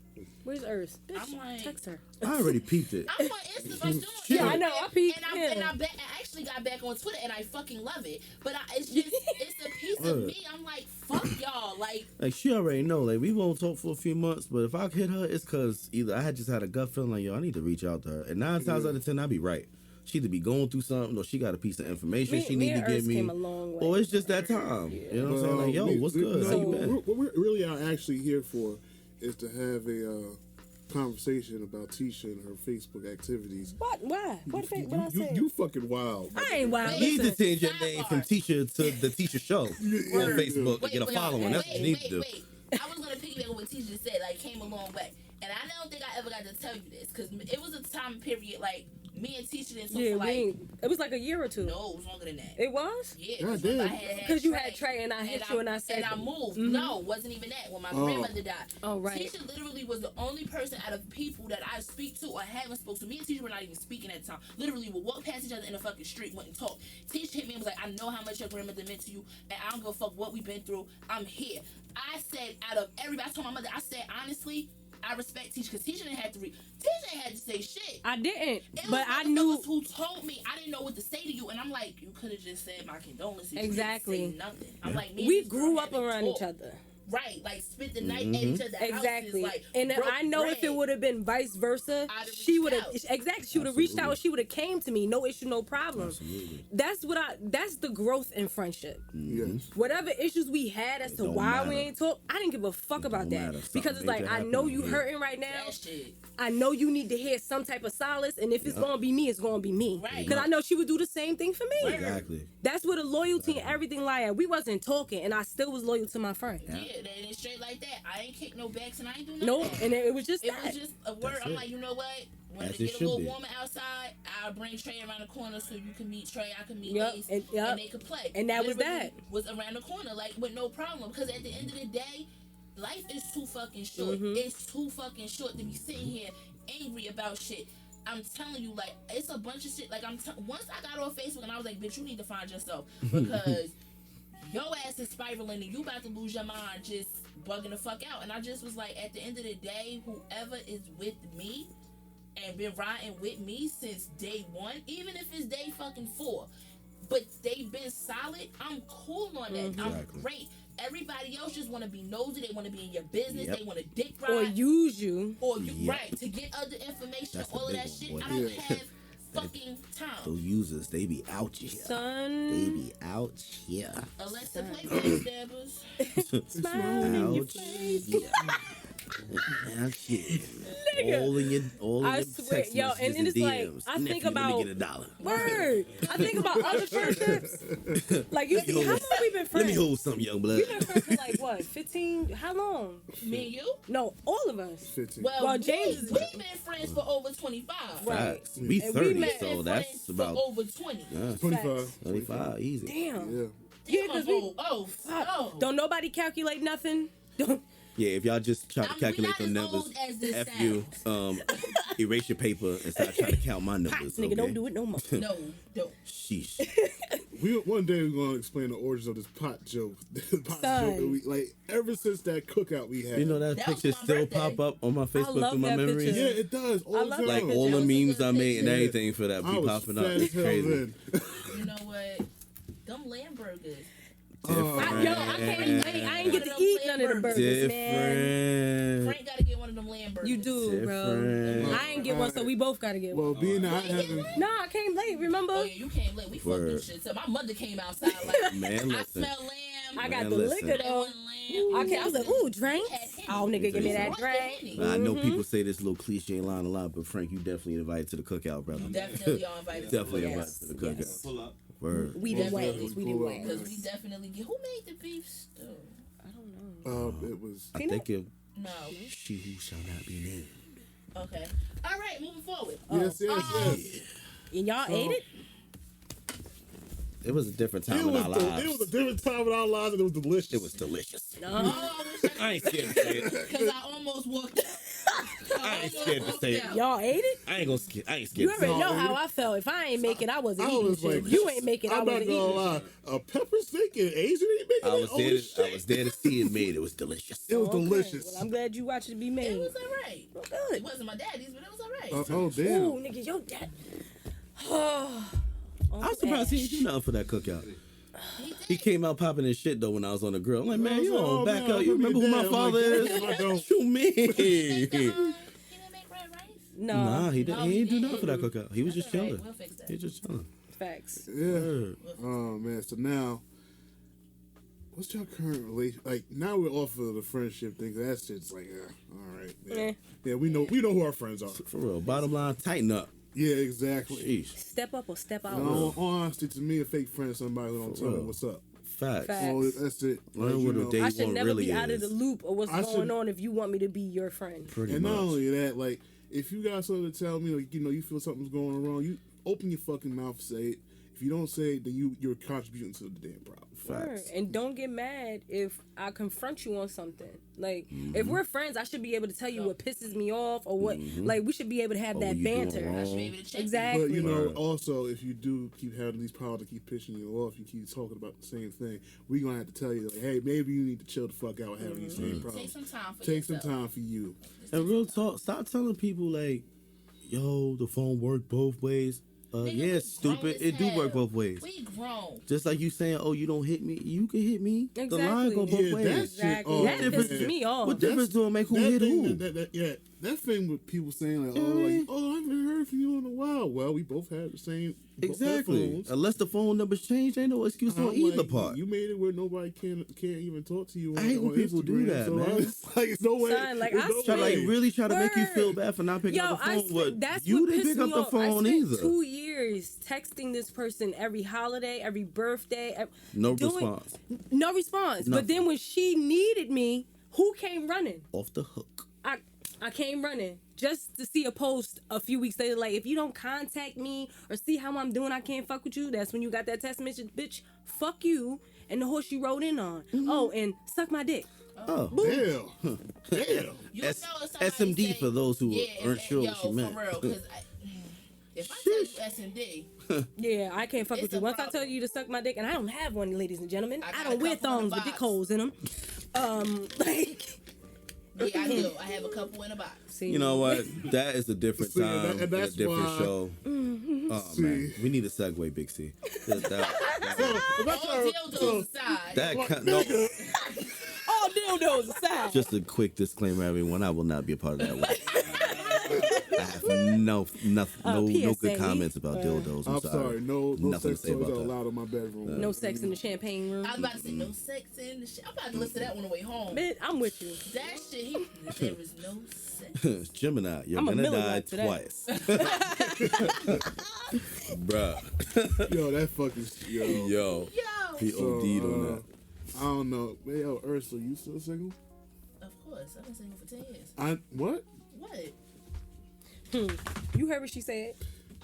where's Earth? Bitch, I'm like- text her. I already peeped it. I'm on Instagram doing Yeah, I know. I peeped. And Yeah. I actually got back on Twitter, and I fucking love it. But it's a piece of me. I'm like, fuck y'all. Like she already know. Like we won't talk for a few months, but if I hit her, it's cause either I had just had a gut feeling like, yo, I need to reach out to her. And 9 times out of 10, I be right. She either be going through something, or she got a piece of information she need to give me, came a long way. or it's just that time. You know what I'm saying? Like, yo, what's good? How you been? What we really are actually here for is to have a conversation about Tisha and her Facebook activities. What? Why? What I say? You fucking wild. I ain't wild. You need to Listen, change your name from Tisha to the Tisha Show on Facebook and get a following. That's what you need to do. I was gonna piggyback on what Tisha said. Like, came a long way, and I don't think I ever got to tell you this because it was a time period like me and Tisha didn't talk yeah, for like. it was like a year or two. No, it was longer than that. It was? Yeah, God because damn. Because you had Trey and I hit you and I said. And I moved. No, it wasn't even that. When my grandmother died. Oh, right. Tisha literally was the only person out of people that I speak to or haven't spoken to. Me and Tisha were not even speaking at the time. Literally, we would walk past each other in the fucking street, went and talked. Tisha hit me and was like, I know how much your grandmother meant to you, and I don't give a fuck what we've been through. I'm here. I said, out of everybody, I told my mother, I said, honestly, I respect Tisha because Tisha didn't have to Tisha didn't have to say shit. I didn't, It but was I knew. who told me. I didn't know what to say to you, and I'm like, you could have just said my condolences. Exactly. You didn't say nothing. I'm like, me and We this girl grew had up to around talk. each other. Right, like spent the night at each other's Exactly. houses, like, And broke I know if it bread. would have been vice versa, I'd have she would have reached exactly. She would have reached out. She would have came to me. No issue, no problem. Absolutely. That's the growth in friendship. Yes. Whatever issues we had as to don't why we matter. ain't talk, I didn't give a fuck about don't that matter. because it's Something like major I know happened, you yeah. hurting right now. That shit. I know you need to hear some type of solace, and if it's gonna be me, it's gonna be me. Right. Because I know she would do the same thing for me. Exactly. That's where the loyalty and everything lie at. We wasn't talking, and I still was loyal to my friend. Yeah, and it's straight like that. I ain't kick no backs and I ain't do nothing. Nope, and it was just It that. was just a word. That's I'm it. like, you know what? When As it it get a should little be. warmer outside, I'll bring Trey around the corner so you can meet Trey. I can meet Yup, Ace, and- yup. and they could play. And that was Literally that. Was around the corner, like with no problem. Because at the end of the day, life is too fucking short. Mm-hmm. It's too fucking short to be sitting here angry about shit. I'm telling you, like, it's a bunch of shit. Like, once I got on Facebook and I was like, bitch, you need to find yourself because your ass is spiraling and you about to lose your mind just bugging the fuck out. And I just was like, at the end of the day, whoever is with me and been riding with me since day one, even if it's day fucking 4, but they've been solid, I'm cool on that. I'm Exactly. great. Everybody else just want to be nosy. They want to be in your business. Yep. They want to dick ride. Or use you. Or you, Yep. right, to get other information, That's the all of big that one, shit. boy. I don't Yeah. have fucking time. Those users, they be out here. Son. They be out here. Unless they play backstabbers. Smile in your Out face. here. Out here. All in your I your swear, text yo, messages and it's like, DMs. I think Nephew, about- Let me get $1. Word. I think about other friendships. Like, you see, how long we been Let friends? me hold something, young blood. We've been friends for like, what, 15? How long? Me and you? No, all of us. 15. Well, James is- we've been friends for over 25. Right. Facts. We And we 30, met so Been that's friends about for over 20. 25. 35, easy. Damn. Yeah. Yeah, because we... Oh. Don't nobody calculate nothing. Don't... Yeah, if y'all just try to We calculate not them as numbers, old as this F you, erase your paper and start trying to count my numbers. Nigga, okay? don't do it no more. No, don't. Sheesh. One day we're gonna explain the origins of this pot joke. Pot Son. joke that we like ever since that cookout we had. You know that That was picture my still birthday. pop up on my Facebook love through my that memories. picture. Yeah, it does. All I the love time. Like that all the That was a memes good I made and picture. everything for that I be was popping up. fat as It's hell crazy. then. You know what? Them lamb burgers. I can't wait. I ain't get to eat none of the burgers, man. Different. Frank gotta get one of them lamb burgers. You do, bro. Different. I ain't get one, so we both gotta get Well, one. being that I haven't. Nah, I came late. Remember? Oh yeah, you came late. We fucked Word. this shit. So my mother came outside like, Man, I listen. smell lamb. I got Man, the listen. liquor though. I was like, ooh, drink. Oh, nigga, give me that What's the drink. Henny? Now, I know people say this little cliche line a lot, but Frank, you definitely invited to the cookout, brother. Definitely y'all invited. Definitely to invited to the cookout. Pull up. Word. We did ways. We did ways. Because we definitely get. Who made the beef stew? I don't know. It was. I think it. No. She who shall not be named. Okay. All right, moving forward. Yes. And y'all ate it? It was a different time It in was, our it lives. was a different time in our lives, and it was delicious. It was delicious. No. Oh, I ain't scared to say it. because I almost walked out. I ain't scared to say it. Y'all ate it? I ain't gonna scare. I ain't You scared. To say already it. know how I felt. If I ain't make it, I wasn't I eating was shit. like, If you ain't make it, I I'm not wasn't gonna eating lie. shit. A pepper steak and Asian ain't making I it. was Holy there. shit. I was there to see it made. It was delicious. It was Okay. delicious. Well, I'm glad you watched it be made. It was alright. Well, It good. wasn't my daddy's, but it was alright. Oh damn. Ooh, nigga, yo, dad. Oh, I'm surprised he didn't do nothing for that cookout. He came out popping his shit though when I was on the grill. I'm like, man, you don't back up. You remember who my father is? I don't. You mean? He didn't make red rice? No. Nah, he didn't. No, He he didn't do didn't. nothing for that cookout. He was just That's all right. chilling. We'll fix that. He was just chilling. Facts. Yeah. Word. Oh man. So now, what's your current relation? Like now we're off of the friendship thing. That shit's like, all right. Yeah. Eh. Yeah. We know who our friends are. For real. Bottom line, tighten up. Yeah. Exactly. Sheesh. Step up or step out. No, honestly, to me, a fake friend is somebody who don't tell me real. what's up. Facts. Facts. Oh, that's it. Learn Like, what you a know. day I should one never really be out of the is. loop of what's I going should- on if you want me to be your friend. Pretty And much. not only that, like, if you got something to tell me, like, you feel something's going wrong, you open your fucking mouth and say it. If you don't say it, then you're contributing to the damn problem. Word. Facts. And don't get mad if I confront you on something. Like, if we're friends, I should be able to tell you what pisses me off or what. Like, we should be able to have Or that what you doing banter. wrong. I should be able to check Exactly. But, Word. also, if you do keep having these problems to keep pissing you off, you keep talking about the same thing, we're going to have to tell you, like, hey, maybe you need to chill the fuck out having these same Take problems. some time for Take yourself. some time for you. And real talk, stop telling people like, yo, the phone work both ways. Nigga, Yeah, we stupid. grown as It do hell. work both ways. We grown. Just like you saying, oh, you don't hit me. You can hit me. The line Exactly. go both Yeah, ways. that shit, Exactly. oh, that man. pisses me off. What difference do it make who That hit thing, who? that thing with people saying like, oh, I haven't heard from you in a while. Well, we both had the same Exactly. phones. Unless the phone numbers change, ain't no excuse on I'm either like, part. You made it where nobody can't even talk to you. I hate when people do Instagram, that, so man. It's like it's no way. Son, like, there's I no swear- Try, like way. really try to make you Word. feel bad for not picking Yo, up the phone. But that's you what didn't pissed pick up me the off. phone I spent either. 2 years texting this person every holiday, every birthday. No doing- response. No response. But then when she needed me, who came running? Off the hook. I came running just to see a post a few weeks later. Like, if you don't contact me or see how I'm doing, I can't fuck with you. That's when you got that text message, bitch. Fuck you and the horse you rode in on. Oh, and suck my dick. Oh. Damn. Damn. You S- know if somebody SMD say- for those who aren't and- sure yo, what she meant. For real, because if I tell you SMD, Yeah, I can't fuck It's with you. a Once I problem. tell you to suck my dick, and I don't have one, ladies and gentlemen. I I got don't a wear couple in thongs the with dick box. holes in them. Like, yeah, I do. I have a couple in a box. see, You know what? That is a different See, time, and that's a different why- show. Oh man, we need a segue, Big C. All dildos aside. No, all dildos aside. just a quick disclaimer, everyone. I will not be a part of that one. I have no good PSA. comments about dildos. I'm sorry. No Nothing to sex say toys about are that. allowed in my bedroom. No sex in the champagne room. I was about to say no sex in the shit. I'm about to listen to that on the way home. Man, I'm with you. That shit, there was no sex. Gemini, you're I'm a gonna die milliwatt to that. twice. Bruh. Yo, that fucking yo. Yo. Yo, He OD'd on that. I don't know. Man, yo, Ursula, you still single? of course, I've been single for 10 years. What? What? You heard what she said.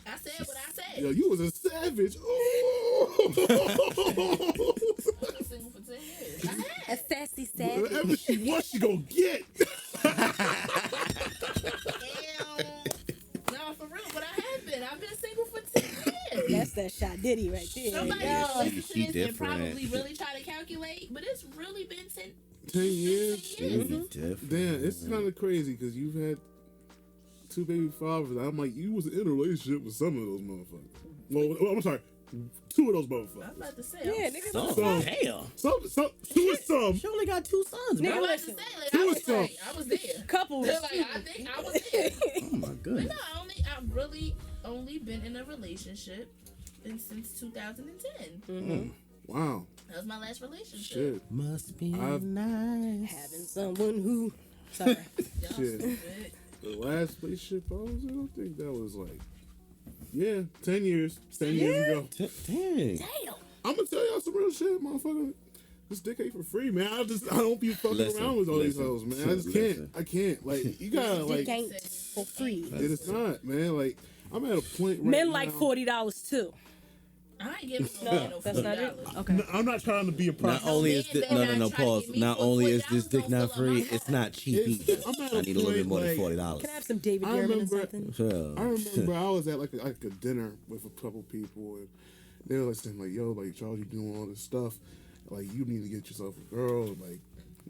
I said what I said. Yo, you was a savage. Ooh. I've been single for 10 years. I A have. sassy savage. Whatever she wants, she gonna get. No, for real, but I have been. I've been single for 10 years. That's that shot Diddy right there. Somebody Yo. will listen to She this different. and probably really try to calculate, but it's really been 10 years. Different. Damn, it's kind of crazy because you've had 2 baby fathers. I'm like, you was in a relationship with some of those motherfuckers. Well, I'm sorry, 2 of those I motherfuckers. was about to say, Yeah, nigga. Oh, So- damn. 2 is some. She only got 2 sons, Nigga, I bro. was about to listen. say, like, Two I is was like, I was there. Couples. Like, I think I was there. Oh my But goodness. no, I've really only been in a relationship since 2010. Wow, That was my last relationship. shit. Must be I've- nice. Having someone who. Sorry. Y'all Shit. stupid. The last relationship I was in, I think that was like, 10 years. 10 years ago. Dang. Damn. I'm gonna tell y'all some real shit, motherfucker. This dick ain't for free, man. I don't be fucking Listen, around with all these listen, hoes, man. I just listen. can't. I can't. Like, you gotta Dick like. ain't for free. It is not, man. Like, I'm at a point right Men now. like $40 too. I ain't giving no No, man no that's not it. $40. Okay. No, I'm not trying to be a Not prophet. only man is this, that no, not no, no, trying to pause. get me Not for only is $40 this dick don't not fill up my free, it's not cheap It's- either. I'm at a I need a little bit point, more than like- $40. Can I have some David I Yearman or remember- something? I remember I was at like a dinner with a couple people, and they were like saying like, "Yo, like Charles, you doing all this stuff. Like, you need to get yourself a girl, like,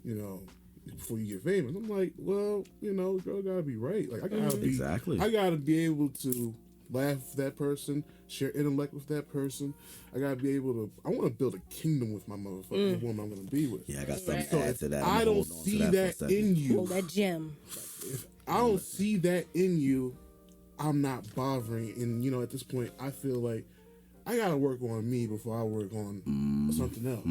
you know, before you get famous." I'm like, well, you know, girl gotta be right. Like, I gotta be Exactly. I gotta be able to laugh with that person, share intellect with that person. I gotta be able to. I want to build a kingdom with my motherfucking woman I'm gonna be with. Yeah, I got something So to add if to that. I I'm don't holding on to see that that for a second. in you. Oh, that gem. If I don't see that in you, I'm not bothering. And you know, at this point, I feel like I gotta work on me before I work on something else.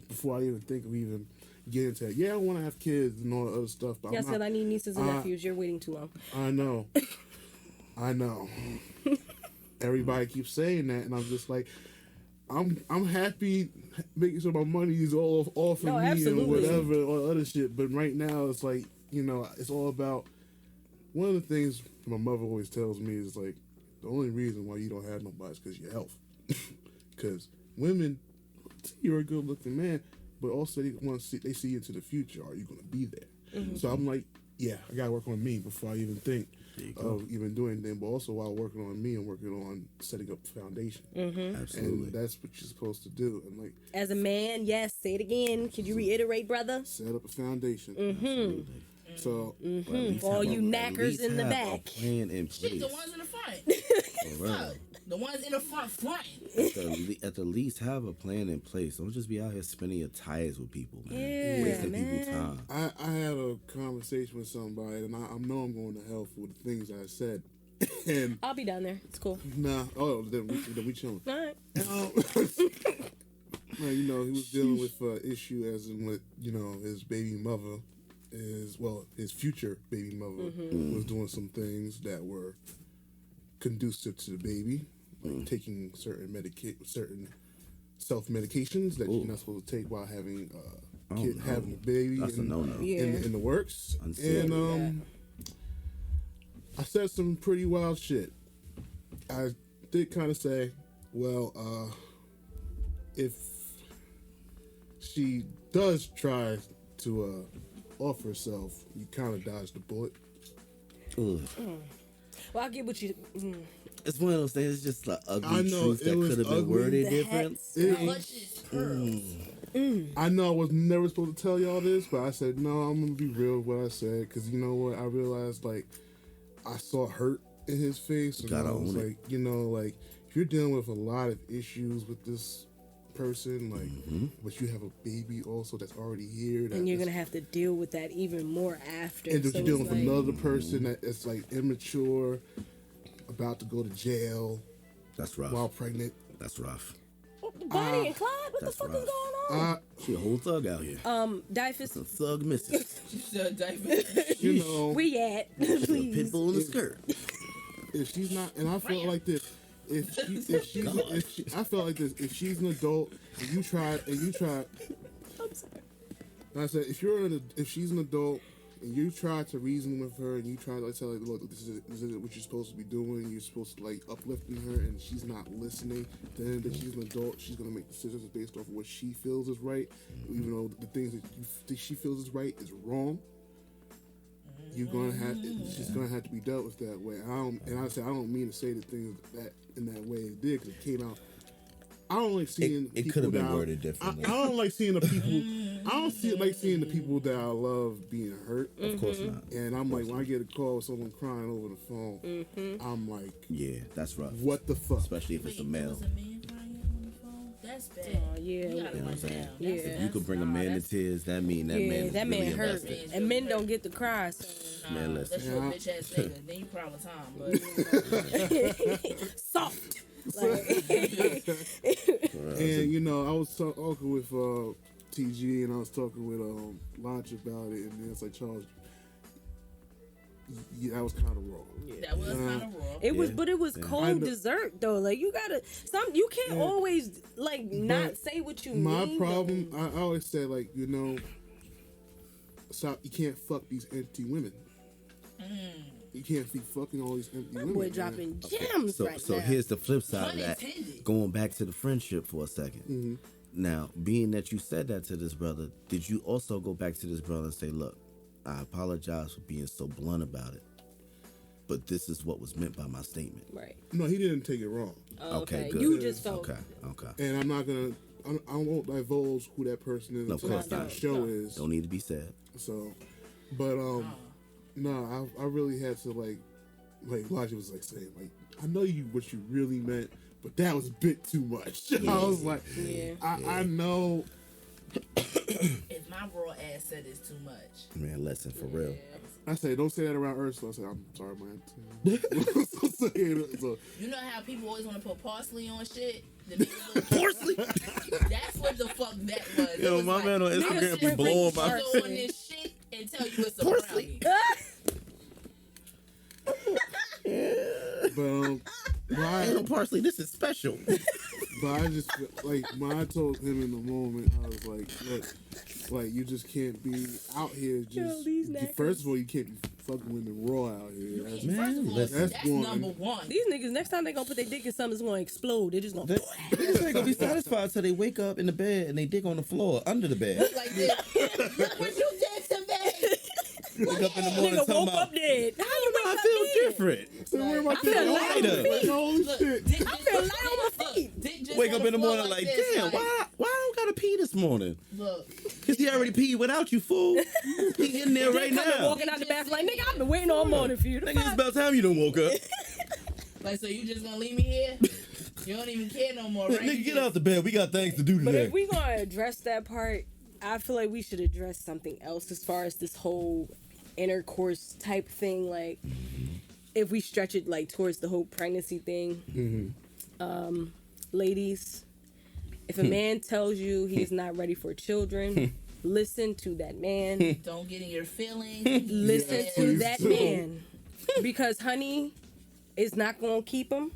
Before I even think of even getting into it. Yeah, I want to have kids and all that other stuff. But Yeah, I I'm said not, I need nieces and nephews. You're waiting too long. I know. I know. Everybody keeps saying that, and I'm just like, I'm happy making sure my money is all off of No, me absolutely. and whatever, all other shit. But right now, it's like, you know, it's all about. One of the things my mother always tells me is like, the only reason why you don't have nobody is because your health. Because women, you're a good looking man, but also they see into the future. Are you going to be there? So I'm like, yeah, I got to work on me before I even think of even doing anything. But also while working on me and working on setting up a foundation. Absolutely. And that's what you're supposed to do. And like, As a man, yes, say it again. Could you reiterate, brother? set up a foundation. Absolutely. So Well, at least All have you at knackers least in the have back. A plan in Shit, place. the ones in the front. For real. Fuck. The ones in the front. At the least have a plan in place. Don't just be out here spinning your tires with people, man. Yeah, Wasting man. people's time. I had a conversation with somebody, and I know I'm going to hell for the things I said. And I'll be down there. It's cool. nah, then we chilling. All right. Well, you know, he was dealing with issue as in with, you know, his baby mother his future baby mother was doing some things that were conducive to the baby, like taking certain self medications that you're not supposed to take while having having a baby. That's a no-no. Yeah. In the works. Unsafe. And I said some pretty wild shit. I did kind of say, well, if she does try to offer herself, you kind of dodged the bullet. Ugh. Well, I'll get what you. It's one of those things. It's just an I ugly know, truth it that was could have been ugly. worded The different. hats. It- Luscious pearls. I know I was never supposed to tell y'all this, but I said, no, I'm going to be real with what I said, because you know what? I realized, like, I saw hurt in his face, and Gotta I was own it. like, you know, like, if you're dealing with a lot of issues with this person, like, but you have a baby also that's already here, that And you're is- gonna have to deal with that even more after. and So you're dealing it's with like- another person that is, like, immature, about to go to jail That's rough. while pregnant. That's rough. Bonnie and Clyde, what the that's fuck is rough. going on? She a whole thug out here. Dyfus, Some thug misses. She said diaper. You know, where you at? She a Please. pit bull in the skirt. if she's not, and I felt like this. I felt like this. If she's an adult, and you try, I'm sorry. and I said, if she's an adult, and you try to reason with her, and you try to tell her, look, this is what you're supposed to be doing. You're supposed to like uplifting her, and she's not listening. Then that she's an adult, she's gonna make decisions based off of what she feels is right, even though the things that she feels is right is wrong. you're gonna have it's just gonna have to be dealt with that way. I don't mean to say the things that in that way it did because it came out. I don't like seeing It people could have been that worded differently. I don't like seeing the people. Like seeing the people that I love being hurt. Of course not. And I'm like, when I get a call with someone crying over the phone, I'm like, Yeah, that's rough. what the fuck? Especially if it's a male. Was a man crying on the phone? That's bad. Oh, yeah. You gotta You know what I'm run saying? down. Yeah. That's- You could bring a man to tears. That mean that man is that man really hurt, invested. and men don't get to cry. So. Man, listen. That's your bitch ass nigga. Then you cry all the time. But Soft. Like, And you know, I was talking with TG, and I was talking with Lodge about it, and then it's like, Charles, yeah, that was kind of wrong. that was kind of raw. it was, Yeah. but it was Yeah. I cold know. dessert though. Like you gotta, you can't Yeah. always like not But say what you My mean. problem, I always say, like, you know, stop. You can't fuck these empty women. You can't be fucking all these empty That women. boy man. dropping gems right So now. here's the flip side of that. Unintended. Going back to the friendship for a 2nd. Now, being that you said that to this brother, did you also go back to this brother and say, look, I apologize for being so blunt about it, but this is what was meant by my statement. Right. No, he didn't take it wrong. Okay, good. You just felt. Okay. And I'm not gonna. I won't divulge who that person is No, of until course the not. show is. Don't need to be said. So, but no, I really had to like Elijah was like saying like, I know you what you really meant, but that was a bit too much. I was like, Yeah. I know. If my raw ass said it's too much. Man, listen, for real. I say don't say that around Ursula. I say I'm sorry, man. So, You know how people always want to put parsley on shit? The nigga look- That's what the fuck that was. It Yo, was my man on nigga Instagram shit be blowing my- parsley on this shit and tell you it's a Parsley. brownie. but Ain't no parsley. This is special. But I just like when I told him in the moment, I was like, look, like you just can't be out here just. these knackers. First of all, you can't be fucking women raw out here. That's, First of all, listen. that's That's one. number one. These niggas, next time they gonna put their dick in something, it's gonna explode. They're just gonna. Niggas ain't gonna be satisfied till they wake up in the bed and they dig on the floor under the bed. Like this. Look what you did to me. Wake up in the morning Nigga talking woke about, up dead. How you wake I up feel dead? different. so where my I feel light on my Like, feet. holy Look, shit. dick I just feel on light on my look, feet. dick just Wake on up in the floor morning like, this, damn, why I don't gotta pee this morning? Look. Cause he already peed without you, fool. He in there right They coming now. walking out the bathroom like, nigga, I've been waiting all morning for you. The Nigga, it's fuck? about time you done woke up. Like, so you just gonna leave me here? You don't even care no more, right? Nigga, get out the bed. We got things to do But today. if we gonna address that part, I feel like we should address something else as far as this whole intercourse type thing. Like, if we stretch it like towards the whole pregnancy thing, ladies, if a man tells you he's not ready for children, listen to that man. Don't get in your feelings. Listen Yes. to that man, because honey, it's not gonna keep him,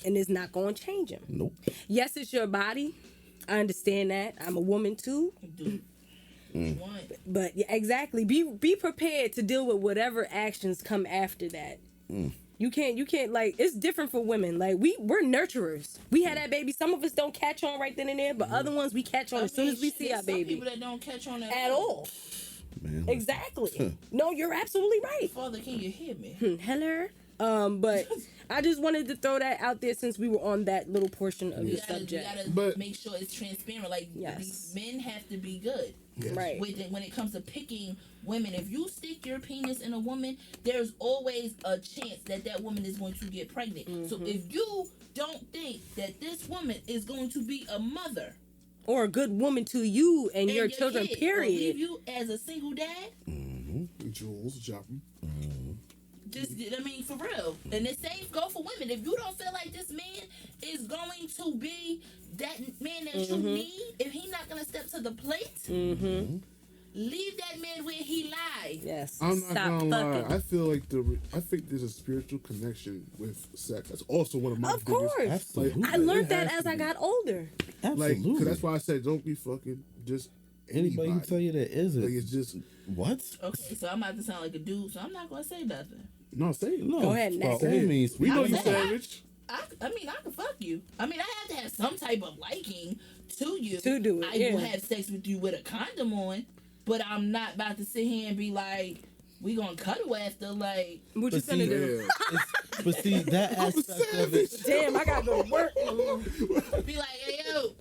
and it's not gonna change him. Nope. Yes, it's your body. I understand that. I'm a woman too. Dude. One. But yeah, exactly. Be prepared to deal with whatever actions come after that. You can't like, it's different for women. Like we're nurturers. We had that baby. Some of us don't catch on right then and there, but other ones we catch on as soon as we see our Some baby. people that don't catch on At all. Man. Exactly. No, you're absolutely right. Father, can you hear me? Hello. But I just wanted to throw that out there since we were on that little portion of the You subject. gotta But- make sure it's transparent. Like, Yes. these men have to be good. Right. When it comes to picking women, if you stick your penis in a woman, there's always a chance that that woman is going to get pregnant. So if you don't think that this woman is going to be a mother Or a good woman to you and your kid, children, or leave period. you as a single dad, Jules dropping. just, I mean, for real. And the same go for women. If you don't feel like this man is going to be that man that you need, if he's not going to step to the plate, leave that man where he lies. Yes. I'm not Stop gonna fucking. lie. I feel like I think there's a spiritual connection with sex. That's also one of my Of biggest. course. Absolutely. I learned It that has as to I be. got older. Like, Absolutely. 'cause that's why I said don't be fucking just Anybody who anybody. tell you that isn't. Like, it's just What? Okay, so I'm about to sound like a dude, so I'm not going to say nothing. no. Say it. No. Go ahead, by next. all means. We know I'm you saying- savage. I mean, I can fuck you. I mean, I have to have some type of liking to you. To do it, I will yeah. have sex with you with a condom on, but I'm not about to sit here and be like, we gonna cuddle after, like. What you But finna see, do? But see, that aspect of it. Damn, I gotta go to work. Be like, hey yo,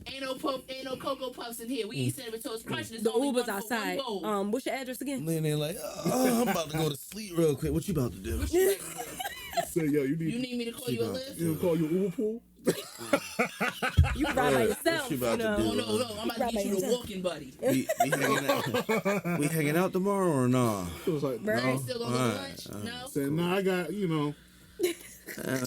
ain't no Cocoa Puffs in here. We eat Cinnamon Toast Crunch. There's The only Uber's one for one outside. bowl. What's your address again? Then they're like, oh, I'm about to go to sleep real quick. What you about to do? What you ready to do? Say, yo, you You need me to call you a lift? You call you Uber pool? You can ride by yourself. What you about to know. do? Oh no, I'm about to get you the walking buddy. We hanging out tomorrow or nah? It was like, Right. You still gonna go to lunch? No. saying, nah, I got,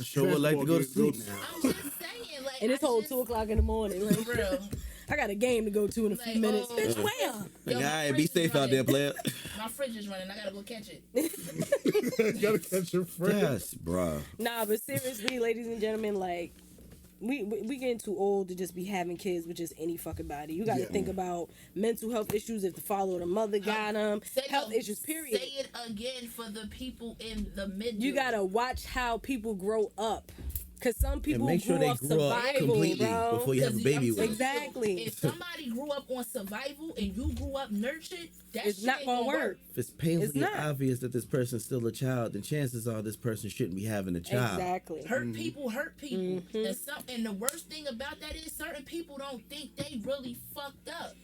Sure would like to go to sleep now. I'm just saying, like. And it's I whole just- 2 o'clock in the morning. Like, For real. I got a game to go to in a few Like, minutes. oh. Bitch, where? Yo, All my right, be fridge is safe out there, running. player. My fridge is running. I gotta go catch it. you gotta catch your friend. Yes, bruh. Nah, but seriously, ladies and gentlemen, like, we getting too old to just be having kids with just any fucking body. You got to think about mental health issues if the father or the mother got them. Health issues, period. Say it again for the people in the middle. You got to watch how people grow up. Because some people And make sure grew they off grew up survival, completely bro. before you have a baby with them. Exactly. If somebody grew up on survival and you grew up nurtured, that It's shit not ain't going to work. If it's painfully not. obvious that this person's still a child, then chances are this person shouldn't be having a child. Exactly. Hurt people hurt people. Mm-hmm. And the worst thing about that is certain people don't think they really fucked up.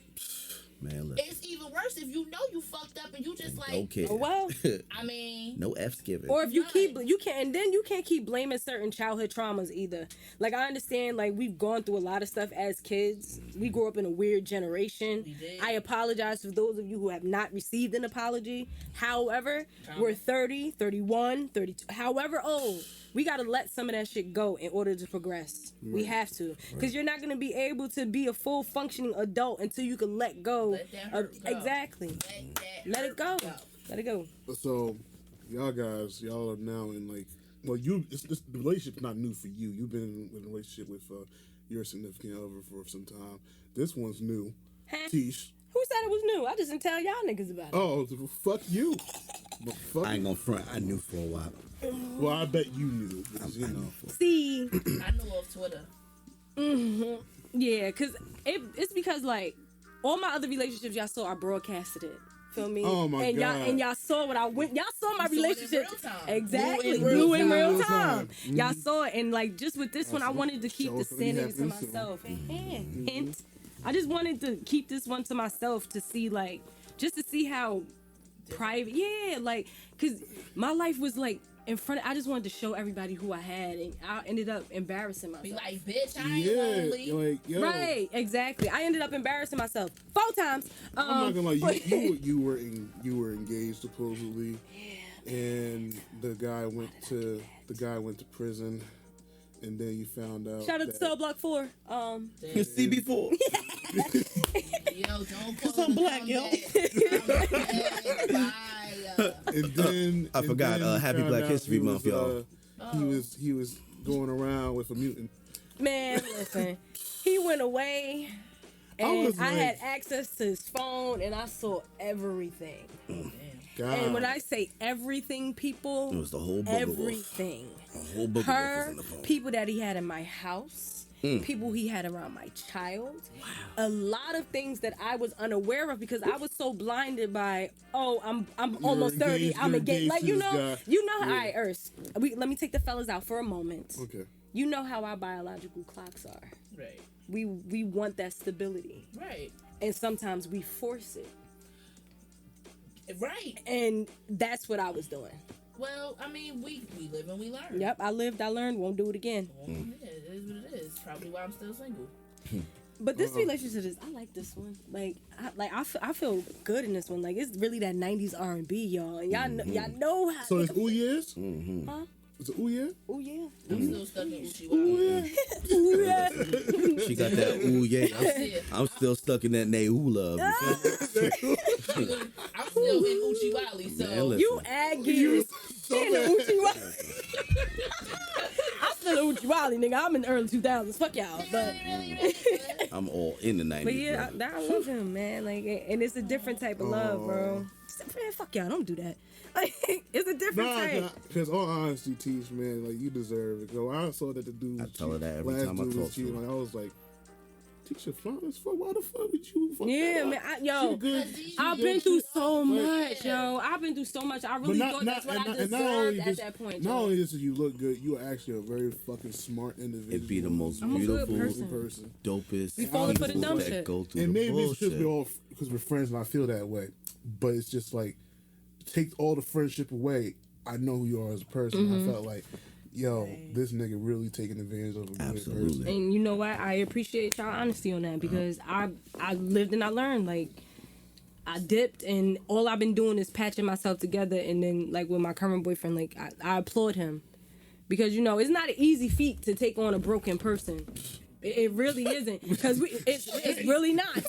Man, look. It's even worse if you know you fucked up and you just like, Okay. Well, I mean, No F's given. or if you Right. keep, you can't, and then you can't keep blaming certain childhood traumas either. Like, I understand, like, we've gone through a lot of stuff as kids. We grew up in a weird generation. We did. I apologize for those of you who have not received an apology. However, we're 30, 31, 32, however old. We got to let some of that shit go in order to progress. We have to. Because you're not going to be able to be a full functioning adult until you can let go. Let that hurt go. Exactly. Let it go. Let it go. So, y'all guys, y'all are now in like, well, the relationship's not new for you. You've been in a relationship with your significant other for some time. This one's new. Huh? Tish. Who said it was new? I just didn't tell y'all niggas about it. Oh, fuck you. But fuck I ain't gonna front. I knew for a while. Well, I bet you knew. Because, See, I know off Twitter. yeah, because it's because, like, all my other relationships y'all saw, I broadcasted it. Feel me? Oh, my and God. y'all saw what I went. Y'all saw my You saw it in relationship. real time. Exactly. Blue in real Blue in real time. time. Y'all saw it, and like just with this one, I wanted to keep show the us what you sanity have to been through. myself. Hint. I just wanted to keep this one to myself to see, like, just to see how private. Yeah, like, cause my life was like in front. I just wanted to show everybody who I had, and I ended up embarrassing myself. Be like, bitch, I ain't yeah, lonely. like, yo. Right, exactly. I ended up embarrassing myself 4 times. I'm not gonna lie, you were engaged supposedly, and the guy went to prison, and then you found out. Shout out to that- Cell Block 4. CB4. Yo, don't call I'm black, yo. And then I forgot, and then you Happy found Black out History he Month, was, y'all. He was going around with a mutant. Man, listen. He went away, and was I like- had access to his phone, and I saw everything. God. And when I say everything, people, It was the whole booger wolf. everything. A whole book was Her, in the phone. people that he had in my house, people he had around my child, a lot of things that I was unaware of because I was so blinded by, I'm almost 30, engaged, I'm you're engaged. Like, engaged to this guy. all right, Urs, let me take the fellas out for a moment. Okay. You know how our biological clocks are. Right, We want that stability, right, and sometimes we force it, right. and that's what I was doing. Well, I mean, we live and we learn. Yep, I lived, I learned, won't do it again. Well, yeah, it is what it is. Probably why I'm still single. But this relationship is, I like this one. Like, I feel good in this one. Like, it's really that 90s R&B, y'all. And y'all know how. So it's ooh yes? Huh? Is it ooh yeah? Oh yeah. I'm still stuck in Uchi Ooh Wild. yeah. Ooh yeah. She got that ooh yeah. I'm still stuck in that nay ooh love. I'm still in Uchi Wally, so Man, listen. You Aggie. I'm still in Uchiwali, nigga. I'm in the early 2000s. Fuck y'all. But I'm all in the 90s. But yeah, brother. I love him, man. Like, and it's a different type of love, bro. Man, fuck y'all, don't do that. Like, it's a different type. Because all honesty, Teach, man, like, you deserve it. Go, I saw that the dude. I tell her that every last time I dude talk was to her. cheating. Like, I was like, Tisha fine as fuck. Why the fuck would you fuck Yeah, that man. up? Yo, She good. I've been through so much, yo. I've been through so much. I really thought that's what I deserved at that point, Not yo. only just you look good, you are actually a very fucking smart individual. It'd be the most I'm a good beautiful, person. dopest We falling for the people dumb that shit. go through And the maybe it's bullshit. just we all because we're friends and I feel that way. But it's just like take all the friendship away. I know who you are as a person. I felt like, yo, this nigga really taking advantage of a good Absolutely. person. And you know what? I appreciate y'all honesty on that because I lived and I learned. Like, I dipped and all I've been doing is patching myself together. And then, like, with my current boyfriend, like, I applaud him. Because, you know, it's not an easy feat to take on a broken person. It really isn't. Because it's really not.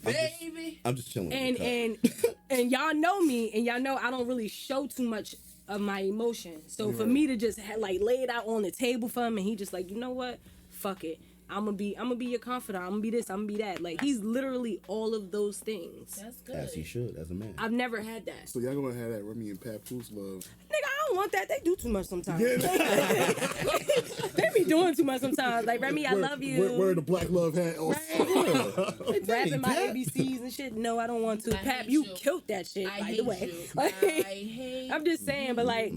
Baby. I'm just chilling. And y'all know me, and y'all know I don't really show too much of my emotion. So for me to just lay it out on the table for him, and he just like, you know what, fuck it, I'm gonna be your confidant. I'm gonna be this. I'm gonna be that. Like he's literally all of those things. That's good. As he should, as a man. I've never had that. So y'all gonna have that Remy and Papoose love. Nigga, I don't want that. They do too much sometimes. They be doing too much sometimes. Like Remy, I love you. Wear the black love hat. Rapping my ABCs and shit. No, I don't want to. I Pap, hate you you. killed that shit. I By hate the way, you. Like, I hate I'm just saying, but like,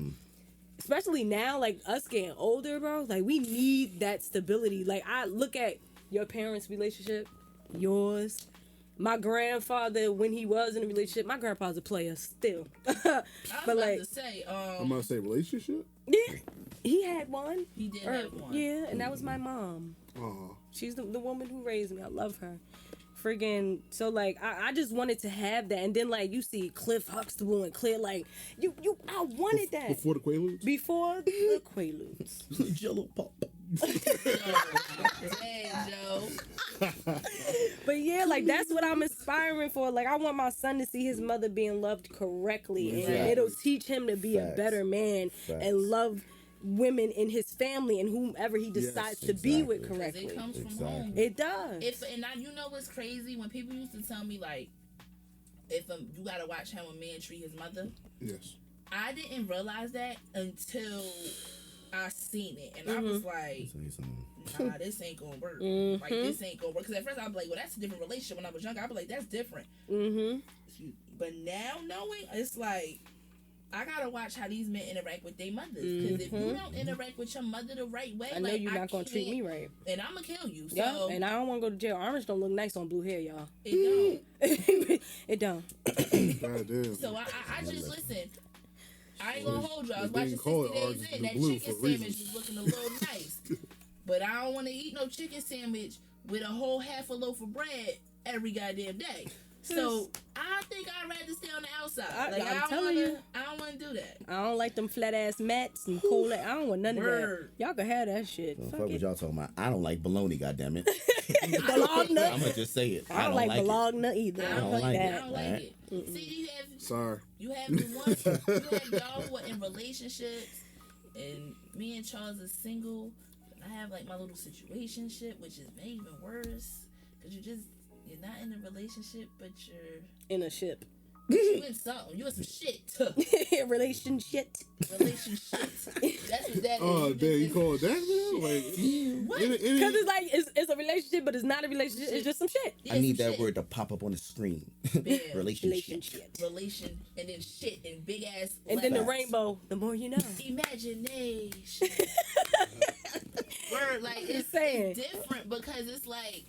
especially now, like us getting older, bro. Like we need that stability. Like I look at your parents' relationship, yours. My grandfather, when he was in a relationship, my grandpa's a player still. I was But about like, to say, I'm gonna say relationship. yeah, he had one. he did Or- have one. Yeah, and that was my mom. Oh, She's the woman who raised me. I love her. Friggin' so like I just wanted to have that, and then like you see Cliff Huxtable and Clear like you I wanted that before the Quaaludes. before the Quaaludes. Jello pop. Damn, Joe. But yeah, like that's what I'm aspiring for. Like I want my son to see his mother being loved correctly, and Facts. it'll teach him to be a Facts. better man Facts. and love women in his family and whomever he decides to be with exactly. correctly. It comes from Exactly. home. It does. And now you know what's crazy when people used to tell me like, if you gotta watch how a man treat his mother. Yes. I didn't realize that until I seen it, and I was like, nah, this ain't gonna work. Like this ain't gonna work. Because at first I was like, well, that's a different relationship. When I was younger, I was like, that's different. But now knowing, it's like, I gotta watch how these men interact with their mothers. Because if you don't interact with your mother the right way, I know like, you're not gonna treat me can't- right. and I'm gonna kill you. So Yeah, and I don't want to go to jail. Orange don't look nice on blue hair, y'all. it don't. It don't. God damn. So I just listen. I ain't gonna hold you. I was They watching didn't call 60 it orange Days and In. That blue chicken for a reason. sandwich was looking a little nice. But I don't want to eat no chicken sandwich with a whole half a loaf of bread every goddamn day. So I think I'd rather stay on the outside. I'm telling you. I don't want to do that. I don't like them flat ass mats and cold. I don't want none of that. Word. Y'all can have that shit. Fuck Fuck what it. y'all talking about. I don't like bologna, goddammit. Bologna. I'm gonna just say it. I don't like bologna either. I don't like like it. that. I don't like Alright. it. See, Sorry. you have the ones, you have y'all who are in relationships, and me and Charles is single. And I have like my little situationship, which is maybe even worse because you're not in a relationship, but you're In a ship. you in something. You in some shit. Relationship. Relationship. That's what that is. Oh You damn, just you in call it that now? Like What? Because it's like it's a relationship, but it's not a relationship. It's just some shit. Yeah, I need some that shit. word to pop up on the screen. Yeah. Relationship. Relation and then shit and big ass. And then the letters. rainbow. The more you know. Imagination. Word, like it's saying. different because it's like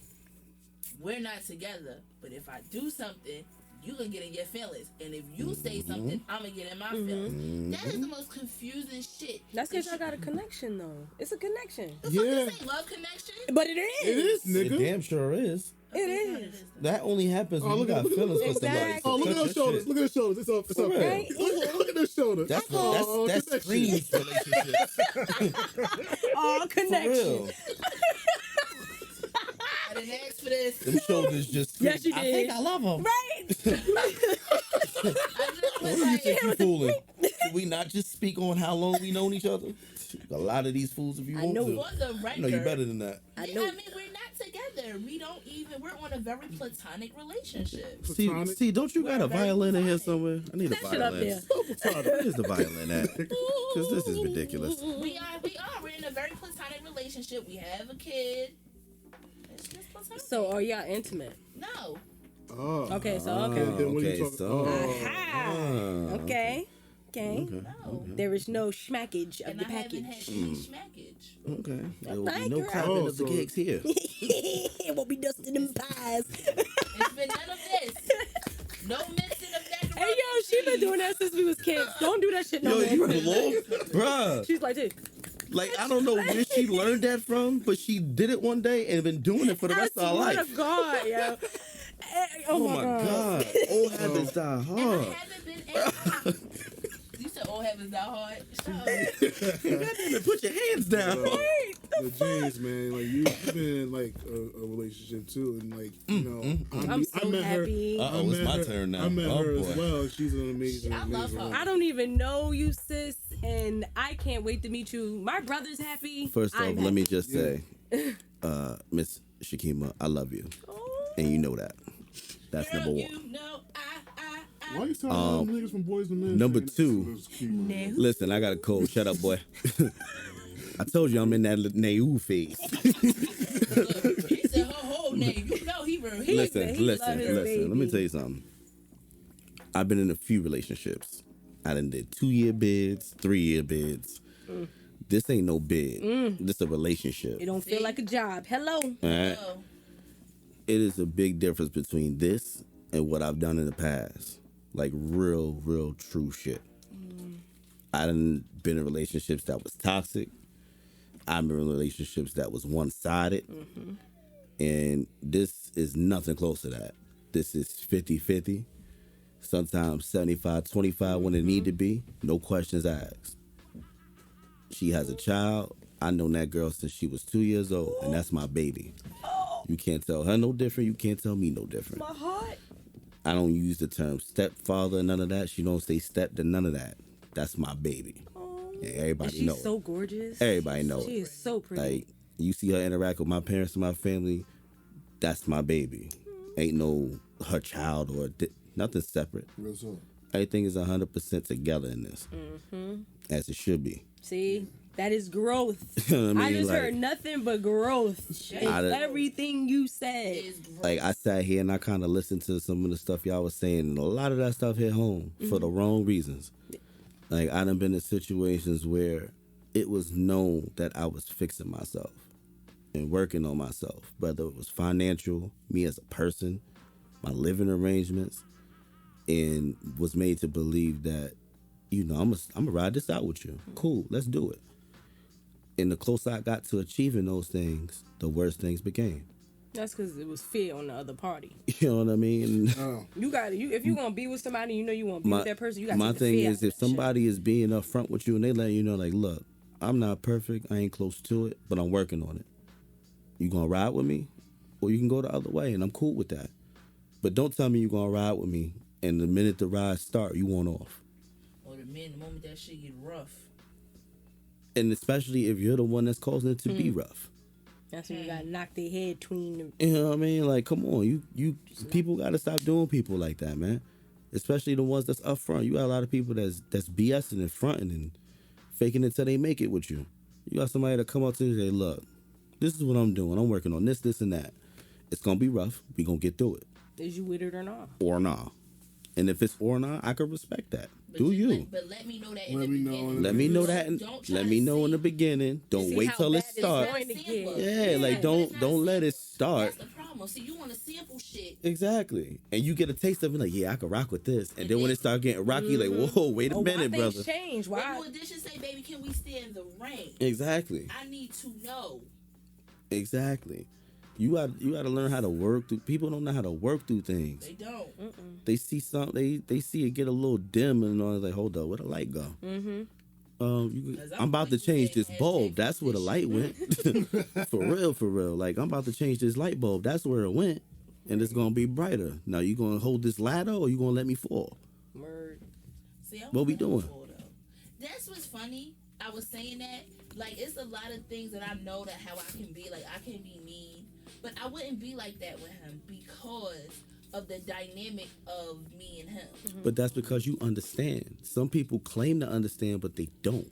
we're not together, but if I do something, you gonna get in your feelings, and if you say something, I'm gonna get in my feelings. That is the most confusing shit. That's because I got a connection, though. It's a connection. The fuck Yeah. this ain't love connection. But it it is. is, It nigga. damn sure is. It is. That only happens when Oh, you look at- got look at- feelings for Exactly. somebody. Oh, look at those shoulders. Shit. Look at those shoulders. It's up. It's up. For there. real. Look at those shoulders. That's Oh, that's connection. screams relationships. Oh, For connection. real. I didn't ask for this. Them shoulders just scream, Yes, you I did. think I love him. Right? I just Who was do you like, think you fooling? Did we not just speak on how long we known each other? A lot of these fools, if you want know. to. for the record, I know you better than that. I Yeah, know. I mean, we're not together. We're on a very platonic relationship. Platonic. See, don't you got a We're very violin in here platonic. somewhere? I need a That shit up violin. there. Where's the violin at? Because this is ridiculous. We are. We're in a very platonic relationship. We have a kid. Just platonic. So are y'all intimate? No. Oh. Okay, so Then what are you Okay, talking- so- Aha. Okay. Okay. No. There is no schmackage of And the I haven't package. had any schmackage. Okay. There will Right, be no girl. clapping Oh, of the so- gigs here. It won't be dusting them pies. It's been none of this. No mixing of macaroni. Hey yo, she been doing that since we was kids. Don't do that shit no Yo, more. you belong, bruh. She's like this. Like, I don't know where she learned that from, but she did it one day and been doing it for the rest of her What life. a god, yo. Oh my god. Old habits die And I hard. haven't been. You said all heavens die hard. Shut up. You goddamn it, put your hands down. The James, man, like you've been in like a relationship too, and like you know, I'm so happy. Uh-oh, I it's met my her- turn now. I met Oh, her boy. as well. She's an amazing. I love amazing her. woman. I don't even know you, sis, and I can't wait to meet you. My brother's happy. First off, I'm let me happy. just say, Miss Shakima, I love you. Oh. And you know that. That's Girl, number one. you know Why you telling all them niggas from Boys to Men? number saying that two. shit was cute? No. Listen, I got a cold. Shut up, boy. I told you I'm in that naive phase. Look, he said her whole name. You know he real. He Listen. he love his Let me baby. tell you something. I've been in a few relationships. I done did 2-year bids, 3-year bids. This ain't no bid. This a relationship. It don't feel like a job. Hello. All right? Oh, It is a big difference between this and what I've done in the past. Like real true shit. I done been in relationships that was toxic. I've been in relationships that was one-sided. And this is nothing close to that. This is 50-50. Sometimes 75-25 when it need to be. No questions asked. She has a child. I known that girl since she was 2 years old, and that's my baby. You can't tell her no different. You can't tell me no different. My heart. I don't use the term stepfather, none of that. She don't say step to none of that. That's my baby. And everybody She's knows. so gorgeous. Everybody knows. She is so pretty. Like, you see her interact with my parents and my family, that's my baby. Ain't no her child or nothing separate. Real talk. Everything is 100% together in this. As it should be. See, that is growth. You know what I I mean? just Like- heard nothing but growth. in I done- everything you said. is gross. Like, I sat here and I kind of listened to some of the stuff y'all was saying, and a lot of that stuff hit home for the wrong reasons. Like, I done been in situations where it was known that I was fixing myself and working on myself, whether it was financial, me as a person, my living arrangements, and was made to believe that, you know, I'm gonna ride this out with you. Cool, let's do it. And the closer I got to achieving those things, the worse things became. That's because it was fear on the other party. You know what I mean? Oh, You got to if you're gonna be with somebody, you know you want to be with that person. You got to. my take the thing fear is, out of if that shit. somebody is being upfront with you and they let you know, like, look, I'm not perfect, I ain't close to it, but I'm working on it. You gonna ride with me, or you can go the other way, and I'm cool with that. But don't tell me you gonna ride with me, and the minute the ride start, you want off. Or the moment that shit get rough. And especially if you're the one that's causing it to be rough. That's when you got to knock their head between them. You know what I mean? Like, come on, you people gotta stop doing people like that, man. Especially the ones that's up front. You got a lot of people that's BSing and fronting and faking it till they make it with you. You got somebody to come up to you and say, look, this is what I'm doing. I'm working on this, this, and that. It's gonna be rough. We gonna get through it. Is you with it or not? Or nah. And if it's or not, I can respect that. But Do you? But let me know that in Let the me know beginning. in the Let me know that. Don't try Let to me know in see- the beginning. Don't See wait how till it bad it's starts. going to get. Yeah, like don't let it start. That's the problem. See, you want to sample shit. Exactly. And you get a taste of it, like, yeah, I can rock with this. And then when it start getting rocky, like, whoa, wait a Oh, minute, why brother. things change? When Why? you audition, say, baby, can we stay in the rain? Exactly. I need to know. Exactly. You got to learn how to work through. People don't know how to work through things. They don't. They see something. They see it get a little dim, and all like, hold up, where the light go? I'm about to change this bulb. That's where the light went. For real. Like, I'm about to change this light bulb. That's where it went, and it's gonna be brighter. Now, you gonna hold this ladder, or you gonna let me fall? Word. See, I What we was doing? before, though. That's what's funny. I was saying that. Like, it's a lot of things that I know that how I can be. Like, I can be mean. But I wouldn't be like that with him because of the dynamic of me and him. But that's because you understand. Some people claim to understand, but they don't.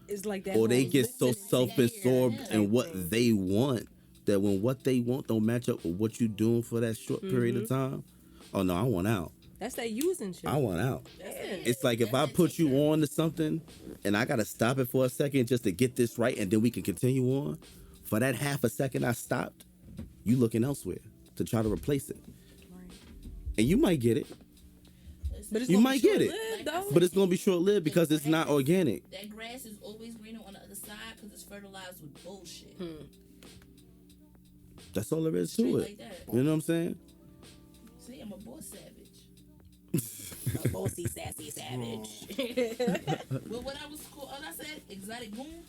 It's like that. Or they whole get so listening self-absorbed type in what thing. they want that when what they want don't match up with what you doing for that short period of time, oh no, I want out. That's that using shit. I want out. Yeah. It's like if I put you on to something and I gotta stop it for a second just to get this right and then we can continue on. For that half a second I stopped, you looking elsewhere to try to replace it. And you might get it. But it's You gonna might be get it. short-lived, though. But it's gonna be short lived because it's not organic. That grass is always greener on the other side because it's fertilized with bullshit. That's all there is Straight to like it. that. You know what I'm saying? See, I'm a boss savage. A bossy, sassy savage. Well, what I was called, I said exotic goon.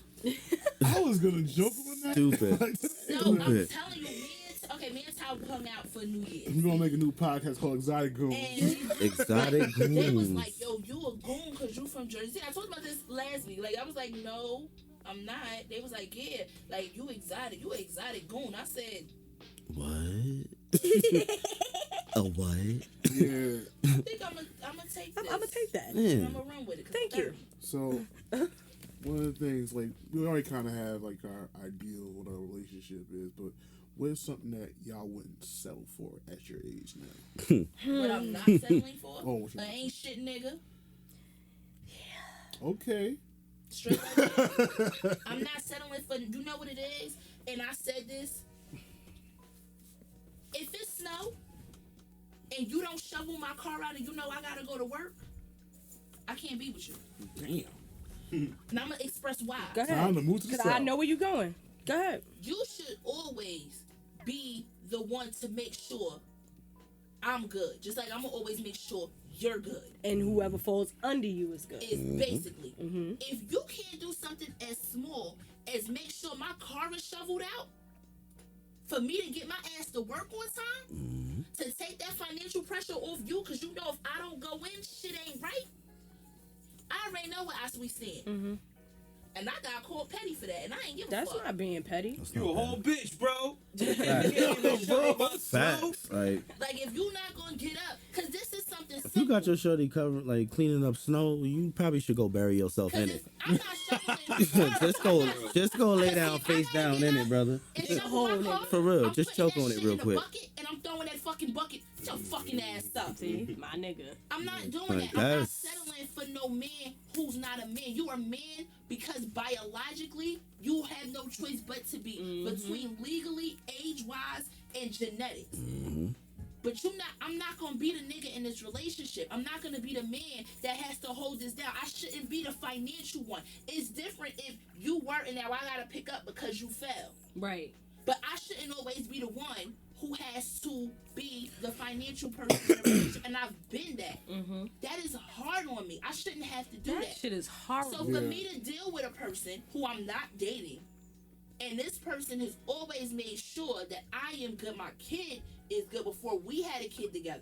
I was gonna joke on that. Stupid. Like, No, I'm Stupid. telling you, me and Tal hung out for New Year's. we're gonna make a new podcast called Exotic Goon. And Exotic they was goons. like, yo, you a goon because you from Jersey. I talked about this last week. Like, I was like, no, I'm not. They was like, yeah, like, you exotic goon. I said, What? A what? Yeah. I think I'm gonna take this. I'm gonna take that. Yeah. I'm gonna run with it. 'cause Thank I'm you. 30. So one of the things, like, we already kind of have like our ideal of what our relationship is, but what is something that y'all wouldn't settle for at your age now? What I'm not settling for, Oh, what you I ain't shit nigga. Okay. Straight like that. I'm not settling for, you know what it is? And I said this. If it snow and you don't shovel my car out and you know I gotta go to work, I can't be with you. Damn. And I'm gonna express why. Go Time ahead. to move to the Because south. I know where you're going. Go ahead. You should always be the one to make sure I'm good. Just like I'm gonna always make sure you're good. And whoever falls under you is good. Is basically, if you can't do something as small as make sure my car is shoveled out for me to get my ass to work on time, to take that financial pressure off you, because you know if I don't go in, shit ain't right. I already know what we seeing. And I got called petty for that, and I ain't give a That's fuck. not being petty. You a whole bitch, bro. Facts. Like, Like, if you not gonna get up, because this is something if simple. you got your shorty covered, like cleaning up snow, you probably should go bury yourself in it. I'm not shoveling. just go lay down, face down in it, brother. And shovel my car, For real, I'm just putting choke that on it shit real in a quick. bucket, and I'm throwing that fucking bucket. Get your fucking ass up. See, my nigga. I'm not doing Like, that. I'm not that's- settling for no man who's not a man. You are a man because biologically you have no choice but to be between legally, age-wise, and genetics. But I'm not gonna be the nigga in this relationship. I'm not gonna be the man that has to hold this down. I shouldn't be the financial one. It's different if you were and now I gotta pick up because you fell. Right. But I shouldn't always be the one who has to be the financial person in the relationship. And I've been that. That is hard on me. I shouldn't have to do That that. shit is horrible. So for me to deal with a person who I'm not dating, and this person has always made sure that I am good, my kid is good before we had a kid together.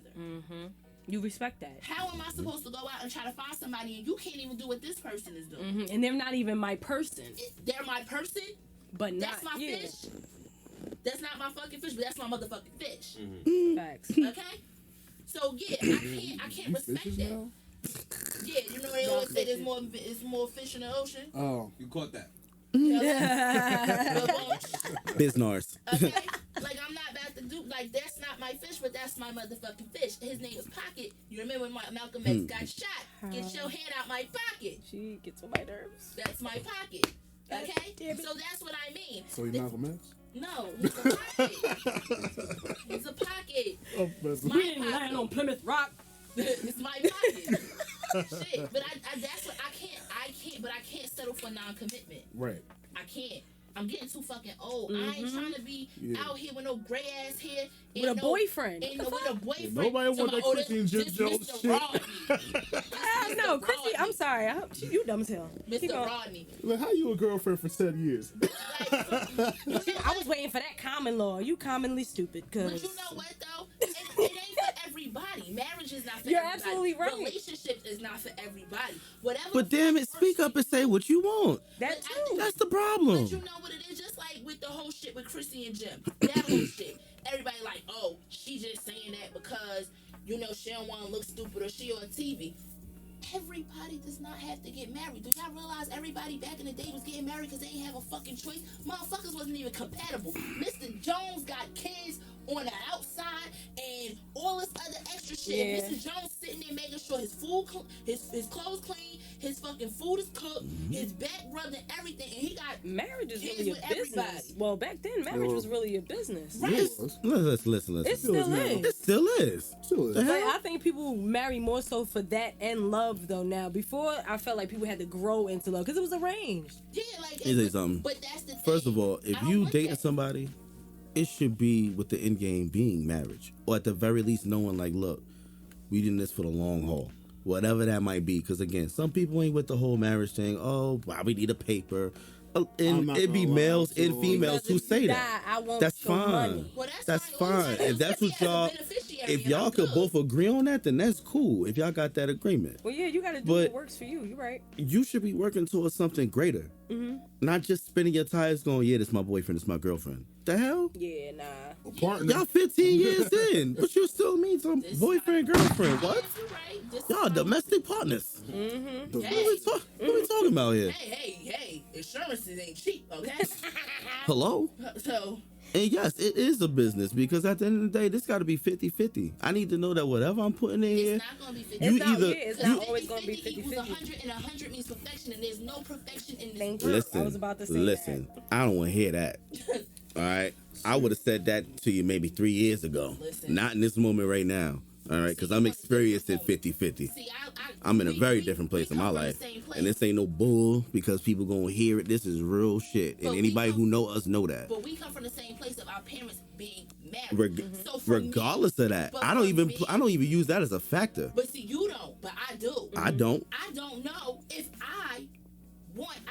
You respect that. How am I supposed to go out and try to find somebody and you can't even do what this person is doing? And they're not even my person. They're my person. But not That's my you. fish. That's not my fucking fish, but that's my motherfucking fish. Facts. Okay? So yeah, I can't You respect fishes that. now? Yeah, you know they always say there's more fish in the ocean. Oh. You caught that. Biznars. Okay? Like I'm not about to do like that's not my fish, but that's my motherfucking fish. His name is Pocket. You remember when Malcolm X got shot? Get your hand out my pocket. She gets on my nerves. That's my pocket. Okay? Damn it. So that's what I mean. So you Malcolm X? No, he's a pocket. He's a pocket. Oh, that's My We didn't land pocket. on Plymouth Rock. It's my pocket. Shit. But I that's what I can't but I can't settle for non-commitment. right. I can't. I'm getting too fucking old. I ain't trying to be out here with no gray ass hair. With a boyfriend. Ain't no with a boyfriend. nobody want that Somebody, Chrissy and Jim this Jones Mr. shit. Rodney. No, Chrissy, I'm sorry. You dumb as hell. Keep Mr. going. Rodney. Like, how you a girlfriend for 7 years? I was waiting for that common law. You commonly stupid. But Cause you know what though? It ain't for everybody. Marriage is not for You're everybody. absolutely right. Relationships is not for everybody. Whatever. But damn it, speak up and say what you want. that too. That's the problem. But you know what it is? Just like with the whole shit with Chrissy and Jim. That whole shit. Everybody like, oh, she just saying that because, you know, she don't want to look stupid or she on TV. Everybody does not have to get married. Do y'all realize everybody back in the day was getting married because they didn't have a fucking choice? Motherfuckers wasn't even compatible. Mr. Jones got kids on the outside and all this other extra shit. Yeah. And Mr. Jones sitting there making sure his food, his clothes clean, his fucking food is cooked, his back rubbed and everything, and he got Marriage is kids really a with business. everybody. Well, back then, marriage was really a business. Right. Listen. It still is. It still is. Still is. The Like, hell? I think people marry more so for that and love though now. Before, I felt like people had to grow into love because it was arranged. Yeah, like Let me tell you something. But that's the thing. First of all, if I don't you want dating that. somebody, it should be with the end game being marriage, or at the very least knowing like, look, we doing this for the long haul, whatever that might be. Because again, some people ain't with the whole marriage thing. Oh, why we need a paper? I'm And not it be gonna lie males to and you. females Because who if you say die, that. I want That's your fine. money. Well, That's fine. fine. If that's what y'all, if y'all could both agree on that, then that's cool. If y'all got that agreement, Well, yeah, you got to do But- what works for you. You're right. you should be working towards something greater. Not just spinning your tires going, yeah, this my boyfriend, this my girlfriend. The hell? Yeah, nah. A partner. Y'all 15 years in, but you still mean some boyfriend, girlfriend. What? Y'all domestic partners. Hey, What we talking about here? hey, insurances ain't cheap, okay? Hello? So, And yes, it is a business because at the end of the day, this got to be 50-50. I need to know that whatever I'm putting in here, it's not gonna be 50. you It's not, either yeah, it's you, not always going to be 50 equals 50-50. 100, and 100 means perfection, and there's no perfection in this Thank you. world. listen, I was about to say listen. I don't want to hear that. All right, I would have said that to you maybe 3 years ago. Listen. Not in this moment right now. All right, because I'm experiencing 50-50. See, I'm in a we- very we- different place we in my come from the life, same place. and this ain't no bull because people gonna hear it. This is real shit, But and we anybody come- who know us know that. But we come from the same place of our parents being married. So for me- Regardless of that, but I don't for even me- use that as a factor. But see, you don't, but I do. I don't. I don't know if I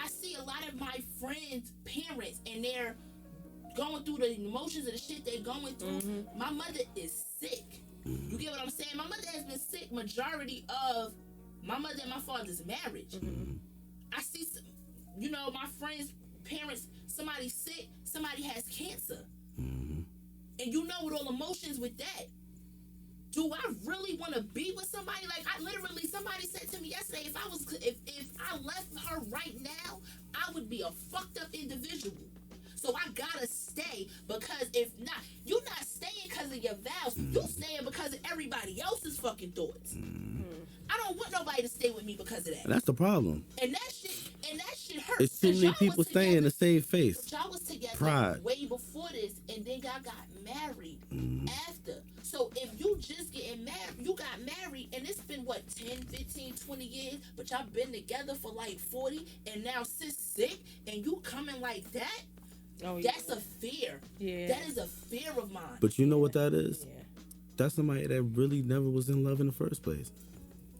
see a lot of my friends' parents and they're going through the emotions of the shit they're going through. My mother is sick. You get what I'm saying? My mother has been sick majority of my mother and my father's marriage. I see, my friends' parents, somebody's sick, somebody has cancer. And you know with all emotions with that. Do I really want to be with somebody? Like, somebody said to me yesterday, if I left her right now, I would be a fucked up individual. So I gotta stay, because if not, you're not staying because of your vows. You're staying because of everybody else's fucking thoughts. I don't want nobody to stay with me because of that. And that's the problem. And that shit hurts. It's too 'Cause many y'all people was staying in the together- same face. Y'all was together Pride. way before this, and then y'all got married after. So if you just getting married, you got married, and it's been what, 10, 15, 20 years, but y'all been together for like 40, and now sis sick, and you coming like that? Oh, yeah. That's a fear. Yeah. That is a fear of mine. But you know what that is? Yeah. That's somebody that really never was in love in the first place.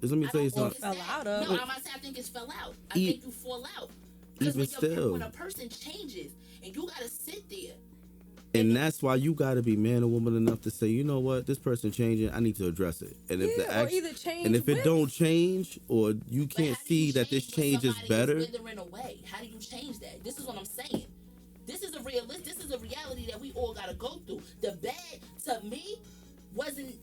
Let me I tell you don't think something. it's Fell that. out of. No, I'm about to say I think it's fell out. I E- think you fall out. Because Even still. when a person changes, and you gotta sit there. And that's why you got to be man or woman enough to say, you know what, this person changing, I need to address it. And if Yeah, the or act- either change and if it with- don't change, or you But can't how do see you that this change when change is somebody better, withering away? How do you change that? This is what I'm saying. This is a reality that we all gotta go through. The bad to me wasn't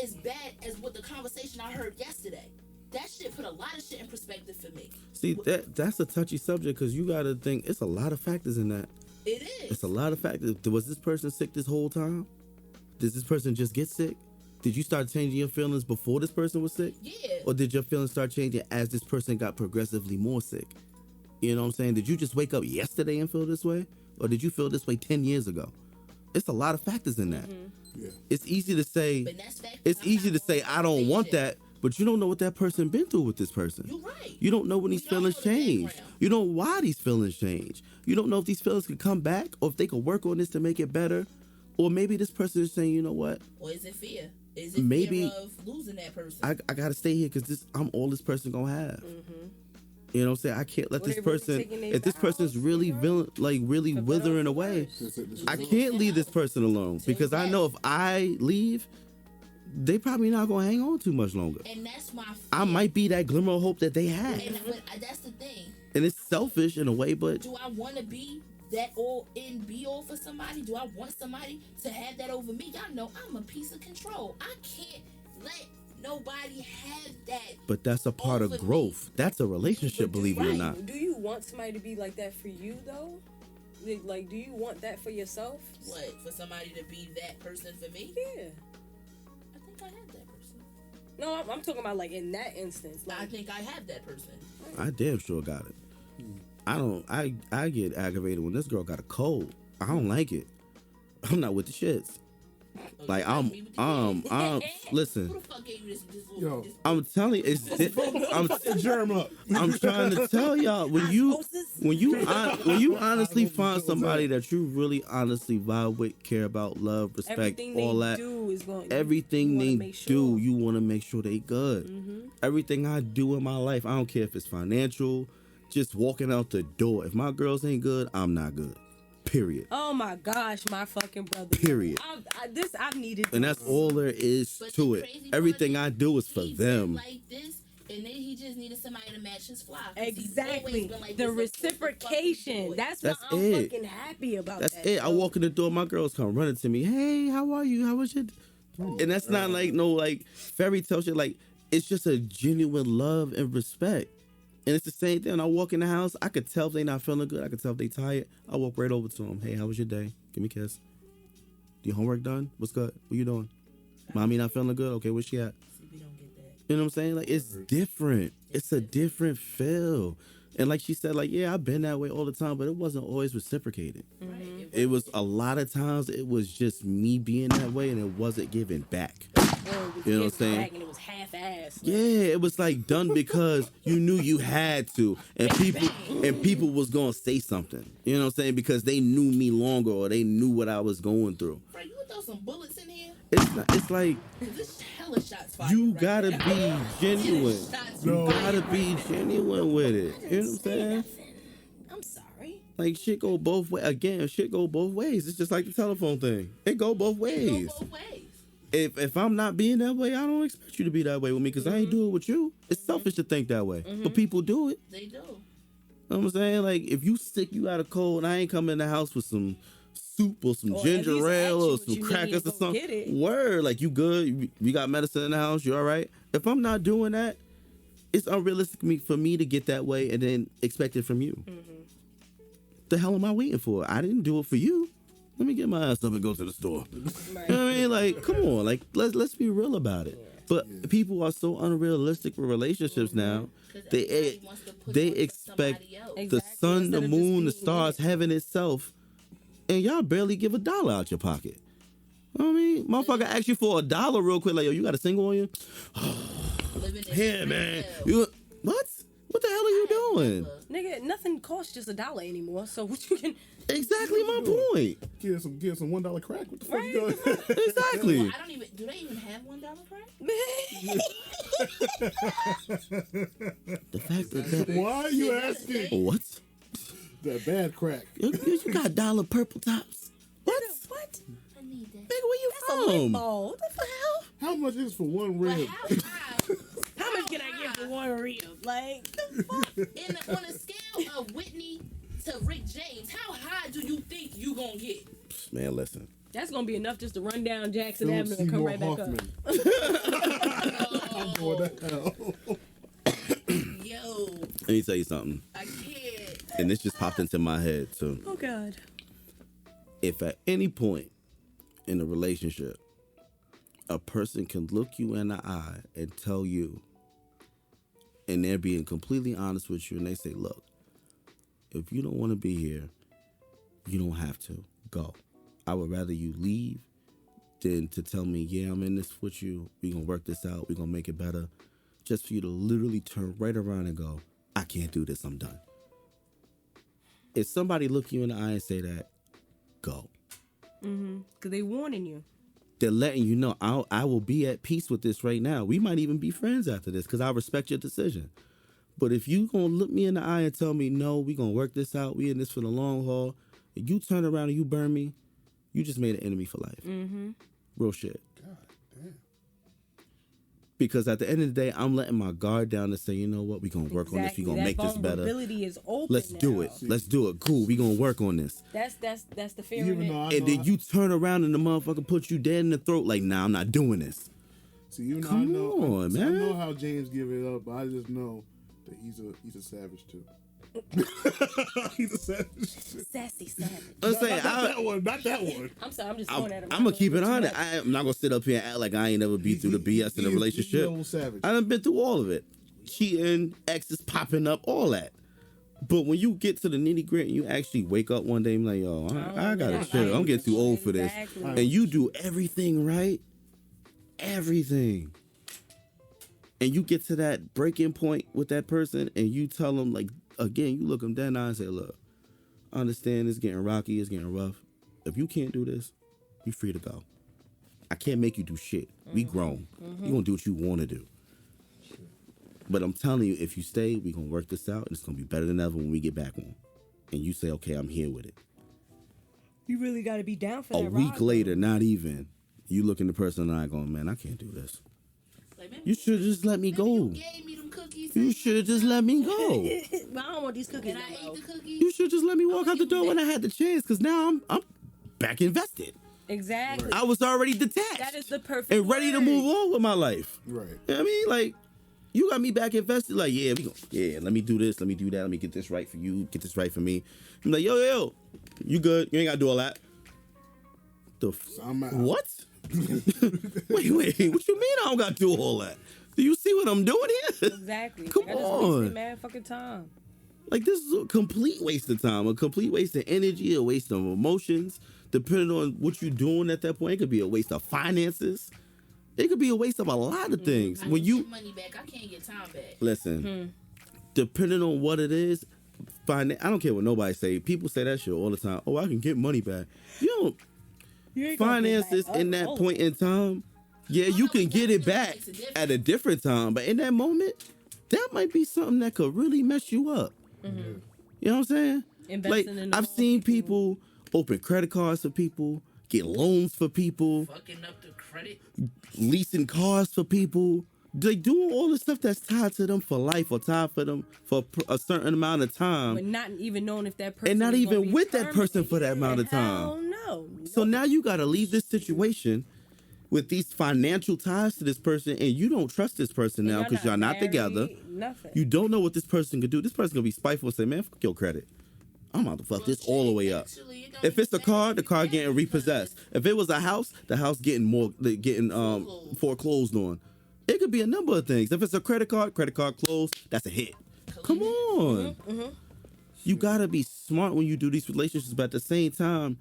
as bad as what the conversation I heard yesterday. That shit put a lot of shit in perspective for me. see that's a touchy subject because you got to think it's a lot of factors in that. It is. It's a lot of factors. Was this person sick this whole time? Did this person just get sick? Did you start changing your feelings before this person was sick? Yeah. Or did your feelings start changing as this person got progressively more sick? You know what I'm saying? Did you just wake up yesterday and feel this way? Or did you feel this way 10 years ago? It's a lot of factors in that. Yeah. It's easy to say, But that's factors. it's I'm easy not to say, gonna I don't want shit. that, but you don't know what that person been through with this person. You're right. You don't know when these You don't feelings know the change. background. You don't know why these feelings change. You don't know if these feelings could come back or if they could work on this to make it better. Or maybe this person is saying, you know what? Or is it fear? Is it Maybe- fear of losing that person? I gotta stay here because I'm all this person gonna have. You know what I'm saying? I can't let Or this they really person, taking their if this person's vows, really you know? really For better or withering for away, worse. This is I real. can't leave this person alone because I know if I leave, they probably not gonna hang on too much longer. And that's my fear. I might be that glimmer of hope that they had. But that's the thing. And it's selfish in a way, but Do I want to be that all in be all for somebody? Do I want somebody to have that over me? Y'all know I'm a piece of control. I can't let nobody had that. But that's a part of over growth. me. That's a relationship, believe it or Right. not. Do you want somebody to be like that for you though? Like, do you want that for yourself? What, for somebody to be that person for me? Yeah. I think I have that person. No, I'm talking about like in that instance. Like, I think I have that person. I damn sure got it. I get aggravated when this girl got a cold. I don't like it. I'm not with the shits. Oh, Like you me with the shit? listen. Who the fuck gave you this Yo. this I'm telling you, Germ up. I'm trying to tell y'all when you honestly find somebody that you really honestly vibe with, care about, love, respect, everything all they that. do is going. Everything you wanna they make sure. do, you want to make sure they good. Everything I do in my life, I don't care if it's financial, just walking out the door. If my girls ain't good, I'm not good. Period. Oh my gosh, my fucking brother. Period. I've needed. And that's all there is But to the it. crazy Everything part I do is for he's been them. like this, and then he just needed somebody to match his fly. 'Cause he's Exactly. always been like The this since the fucking reciprocation. boy. That's That's why I'm it. fucking happy about That's that. it. I walk in the door, my girls come running to me. Hey, how are you? How was your? And that's not like no like fairy tale shit. Like it's just a genuine love and respect. And it's the same thing. When I walk in the house, I could tell if they not feeling good. I could tell if they tired. I walk right over to them. Hey, how was your day? Give me a kiss. Your homework done? What's good? What you doing? Mommy not feeling good? Okay, where she at? See, we don't get that. You know what I'm saying? Like it's different. It's a different feel. And like she said, like, yeah, I've been that way all the time, but it wasn't always reciprocated. Right. It was a lot of times it was just me being that way and it wasn't given back. You know what I'm saying? And it was half-assed. Yeah, it was like done because you knew you had to, and people was gonna say something. You know what I'm saying? Because they knew me longer or they knew what I was going through. Bro, you would throw some bullets in here? It's like 'Cause this hella shots fired. you right gotta now. be genuine. Shots You fired. gotta be genuine with it. You know what I'm saying? I'm sorry. Like shit go both ways. Again, shit go both ways. It's just like the telephone thing. It go both It ways. go both ways. If I'm not being that way, I don't expect you to be that way with me because I ain't do it with you. It's selfish to think that way, but people do it. They do. You know what I'm saying? Like if you sick, you out of cold, and I ain't coming in the house with some soup or some Or at ginger least ale ask or you what some you crackers need or and go get something. it. Word, like you good? We got medicine in the house. You all right? If I'm not doing that, it's unrealistic for me to get that way and then expect it from you. The hell am I waiting for? I didn't do it for you. Let me get my ass up and go to the store. Right. You know what I mean? Like, come on, like let's be real about it. But people are so unrealistic with relationships now. 'Cause They everybody wants to put they on for expect somebody else. the Exactly, sun, instead the of just moon, the being stars, in it. heaven itself, and y'all barely give $1 out your pocket. You know what I mean, motherfucker, ask you for $1 real quick, like yo, you got a single on you? Living in Here, the man. hell. You what? What the hell are you doing? Nigga, nothing costs just $1 anymore. So what you can Exactly my point. Get some $1 crack. What the fuck Right, you doing? Exactly. Well, I don't even. Do they even have $1 crack? The fact that Why are you asking? what? That bad crack. You got dollar purple tops? What? What? I need that. Nigga, where you That's a lip from? ball. What the hell? How much is for one But rib? how high? How much can I get for one rib? Like, the fuck? On a scale of Whitney to Rick James, how high do you think you gonna get? Man, listen. That's gonna be enough just to run down Jackson Philip Avenue and come Seymour right back Hoffman. Oh, What the hell? yo, Let me tell you something. I can't. And this just popped into my head. So Oh God. if at any point in a relationship, a person can look you in the eye and tell you, and they're being completely honest with you, and they say, look, if you don't want to be here, you don't have to go. I would rather you leave than to tell me, yeah, I'm in this with you. We're going to work this out. We're going to make it better. Just for you to literally turn right around and go, I can't do this. I'm done. If somebody look you in the eye and say that, go. Cause they warning you. They're letting you know, I will be at peace with this right now. We might even be friends after this because I respect your decision. But if you going to look me in the eye and tell me, no, we going to work this out. We in this for the long haul. And you turn around and you burn me, you just made an enemy for life. Real shit. God damn. Because at the end of the day, I'm letting my guard down to say, you know what, we going to work on this. We going to That make this better. vulnerability is open. Let's do it. Let's do it. Cool. We going to work on this. That's the fear Even in though it. I And know then you turn around and the motherfucker puts you dead in the throat like, nah, I'm not doing this. See, you know, Come on, I man. know how James give it up, but I just know that he's a savage too. He's a savage. Sassy savage. I'm saying, Not that one. I'm sorry, I'm just going at him. I'm gonna keep it honest. I'm not gonna sit up here and act like I ain't never been through the BS in a relationship. He's a savage. I done been through all of it. Cheating, exes popping up, all that. But when you get to the nitty gritty, you actually wake up one day and be like, yo, I gotta chill. I'm getting too old for this. Exactly. And you do everything right. Everything. And you get to that breaking point with that person and you tell them, like, again, you look them down and say, look, I understand it's getting rocky, it's getting rough. If you can't do this, you free to go. I can't make you do shit. We grown. You gonna do what you wanna do. But I'm telling you, if you stay, we gonna work this out and it's gonna be better than ever when we get back on. And you say, okay, I'm here with it. You really got to be down for A that. week ride, later, not even, you look in the person in the eye going, man, I can't do this. Like, You should just let me maybe go. you gave me them cookies. You should just let me go. But I don't want these cookies. And I no more. ate the cookies. You should just let me walk I'ma out the give you door when that. I had the chance, because now I'm back invested. Exactly. I was already detached. That is the perfect. and ready to word. move on with my life. Right. You know what I mean? Like, you got me back invested. Like, let me do this, let me do that, let me get this right for you, get this right for me. I'm like, yo, you good? You ain't gotta do all that. I'm out. What? wait, what you mean I don't gotta do all that? Do you see what I'm doing here? Exactly. Come I just on. wasted mad fucking time. Like, this is a complete waste of time, a complete waste of energy, a waste of emotions. Depending on what you're doing at that point, it could be a waste of finances. It could be a waste of a lot of things. I When can you get money back, I can't get time back. listen, depending on what it is, I don't care what nobody say. People say that shit all the time. Oh, I can get money back. You don't. You ain't gonna get Finances back in that all point of it. in time, yeah, you can get it back at a different time, but in that moment, that might be something that could really mess you up. You know what I'm saying? Investing Like, in the I've wrong seen people. people open credit cards for people, get loans for people, Fucking up the credit. leasing cars for people. They doing all the stuff that's tied to them for life or tied for them for a certain amount of time. But not even knowing if that person And not is gonna even be with that person permanent. for that amount of time. Hell no. So now you got to leave this situation with these financial ties to this person, and you don't trust this person now because y'all not together. Nothing. You don't know what this person could do. This person gonna be spiteful and say, "Man, fuck your credit. I'm about to fuck this all the way up." Actually, it don't If it's a even car, matter the car if getting it's repossessed. If it was a house, the house getting foreclosed on. It could be a number of things. If it's a credit card closed, that's a hit. Come on. You gotta be smart when you do these relationships, but at the same time,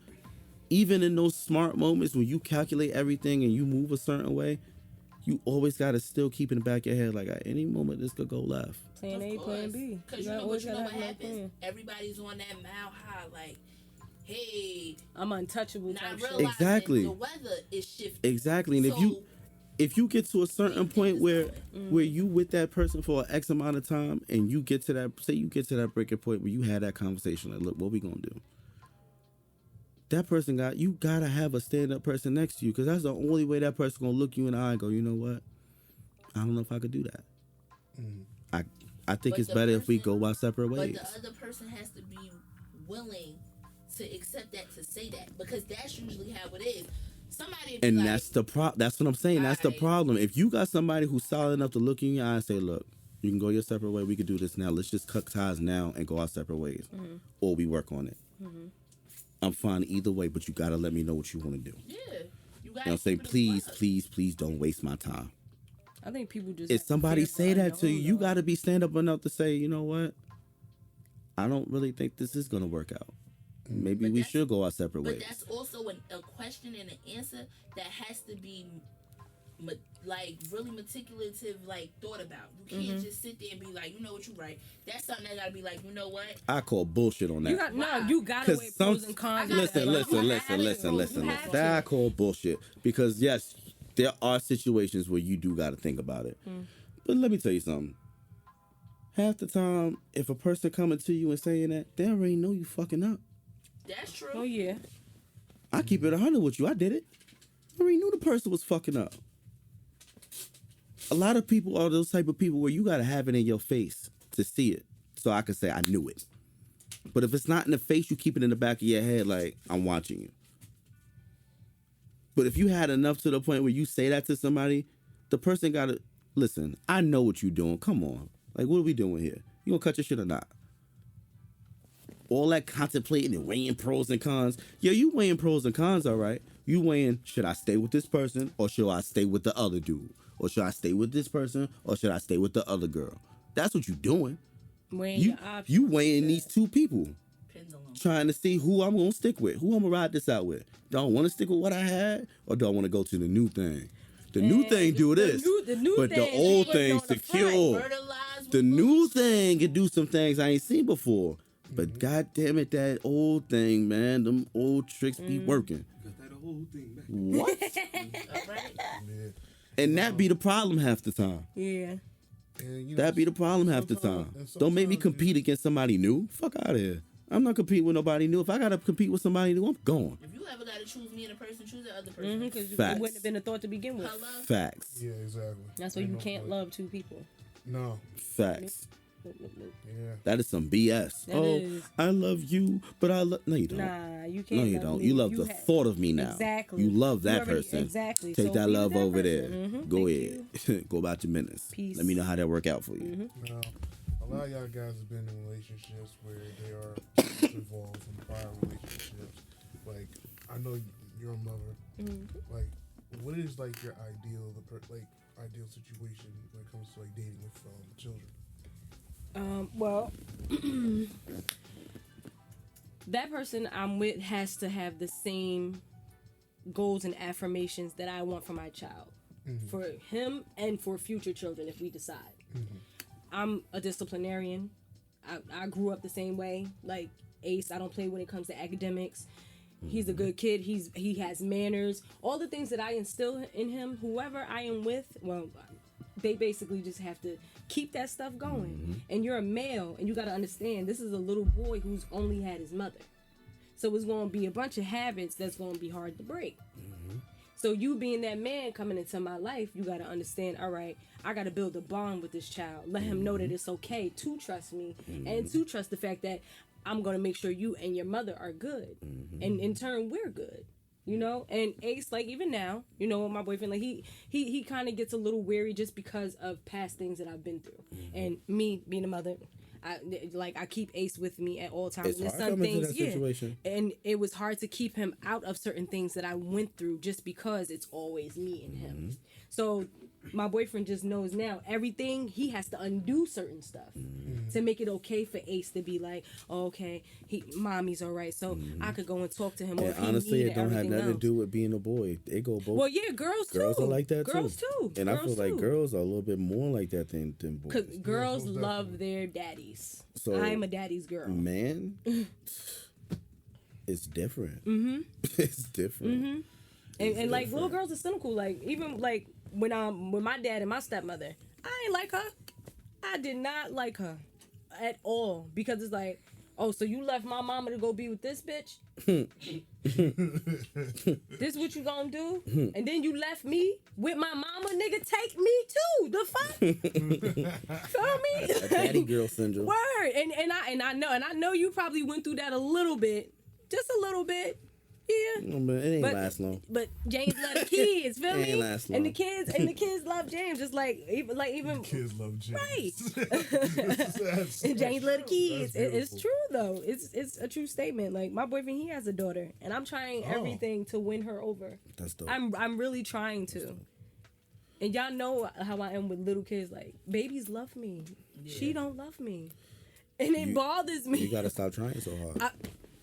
even in those smart moments when you calculate everything and you move a certain way, you always gotta still keep in the back of your head, like at any moment this could go left. Plan A, plan B. Because you know what happens? Everybody's on that mile high, like, hey, I'm untouchable not type realizing shit. Exactly. the weather is shifting. Exactly. And So, if you get to a certain think point it's where going. where you with that person for an X amount of time and you get to that, say you get to that breaking point where you had that conversation, like, look, what we gonna do? That person you gotta have a stand-up person next to you, because that's the only way that person gonna look you in the eye and go, you know what? I don't know if I could do that. I think But it's the better if we person- go our separate But ways. the other person has to be willing to accept that, to say that, because that's usually how it is. Somebody be And like, that's the that's what I'm saying. That's the Alright. problem. If you got somebody who's solid enough to look in your eye and say, look, you can go your separate way. We could do this now. Let's just cut ties now and go our separate ways. Or we work on it. I'm fine either way, but you got to let me know what you want to do. yeah, you You know got what I'm saying? Please don't waste my time. I think people just. If have somebody fear for say that to you, unknown, you though. got to be stand up enough to say, you know what? I don't really think this is going to work out. Maybe But we that's- should go our separate But ways. that's also a question and an answer that has to be like really meticulous, like thought about. You can't just sit there and be like, you know what, you right. That's something that gotta be like, you know what? I call bullshit on that. You gotta weigh pros and cons. Listen. That I call bullshit. Because yes, there are situations where you do got to think about it. But let me tell you something. Half the time, if a person coming to you and saying that, they already know you fucking up. That's true. Oh yeah. I keep it 100 with you. I did it. I already knew the person was fucking up. A lot of people are those type of people where you got to have it in your face to see it. So I can say, I knew it. But if it's not in the face, you keep it in the back of your head like, I'm watching you. But if you had enough to the point where you say that to somebody, the person gotta listen. I know what you doing. Come on, like what are we doing here? You gonna cut your shit or not? All that contemplating and weighing pros and cons. Yeah, you weighing pros and cons, all right. You weighing, should I stay with this person or should I stay with the other dude? Or should I stay with this person or should I stay with the other girl? That's what you doing. Weighing You your options. you weighing these two people, Pendulum. trying to see who I'm gonna stick with, who I'm gonna ride this out with. Do I want to stick with what I had or do I want to go to the new thing? The new thing do this, the new but the thing old was thing on the secure. Fertilized The with new boots. thing can do some things I ain't seen before. But god damn it, that old thing, man, them old tricks be working. Got that whole thing back. What? All right. Yeah. And that be the problem half the time. Yeah. And, you know, That be the problem half the sometimes- time. and Don't make me sometimes, compete against somebody new. Fuck out of here. I'm not competing with nobody new. If I gotta compete with somebody new, I'm going. If you ever got to choose me and a person, choose the other person. Because it Facts. wouldn't have been a thought to begin with. Hello. Facts. Yeah, exactly. That's why Ain't you no can't point. love two people. No. Facts. Nope, nope, nope. Yeah. That is some BS. That oh, is. I love you, but I love. No, you don't. Nah, you can't. No, you love don't. me. You love the ha- thought of me now. Exactly. You love You that already- person. Exactly. Take So that be with love that over person. there. Mhm. Go Thank ahead. Go about your business. Peace. Let me know how that work out for you. Now, a lot of y'all guys have been in relationships where they are involved in prior relationships. Like, I know you're a mother. Like, what is like your ideal, ideal situation when it comes to like dating with children? Well, that person I'm with has to have the same goals and affirmations that I want for my child, for him and for future children if we decide. I'm a disciplinarian. I grew up the same way. Like Ace, I don't play when it comes to academics. He's a good kid. He has manners. All the things that I instill in him, whoever I am with, well, they basically just have to keep that stuff going. And you're a male, and you got to understand, this is a little boy who's only had his mother. So it's going to be a bunch of habits that's going to be hard to break. So you being that man coming into my life, you got to understand, all right, I got to build a bond with this child. Let him know that it's okay to trust me and to trust the fact that I'm going to make sure you and your mother are good. And in turn, we're good. You know, and Ace, like even now, you know, my boyfriend, like he kind of gets a little weary just because of past things that I've been through. And me being a mother, I keep Ace with me at all times. It's And hard some coming to things, that situation. and it was hard to keep him out of certain things that I went through just because it's always me and him. So my boyfriend just knows now everything, he has to undo certain stuff to make it okay for Ace to be like, oh, okay, mommy's all right, so I could go and talk to him. Or And if he honestly, needed it don't have everything nothing to else. do with being a boy. They go both. Well, yeah, girls too. Girls are like that girls too. too. And I Girls feel like too. girls are a little bit more like that than boys. Because girls most love their daddies. So, I'm a daddy's girl. Man, it's different. It's different. And like little girls are cynical. Like even like when my dad and my stepmother, I ain't like her. I did not like her at all because it's like, oh, so you left my mama to go be with this bitch? This what you gonna do? And then you left me with my mama, nigga. Take me too. The fuck? Feel me? Daddy girl syndrome. Word. And I know you probably went through that a little bit, just a little bit. Yeah. No, but it ain't last long. But James love the kids, feel It ain't me? last And the long. kids love James, just like even Kids love James. right. That's- And James love the kids. That's It's beautiful. true though. It's a true statement. Like my boyfriend, he has a daughter, and I'm trying everything to win her over. That's dope. I'm really trying to. And y'all know how I am with little kids. Like babies love me. She don't love me, and it bothers me. You gotta stop trying so hard.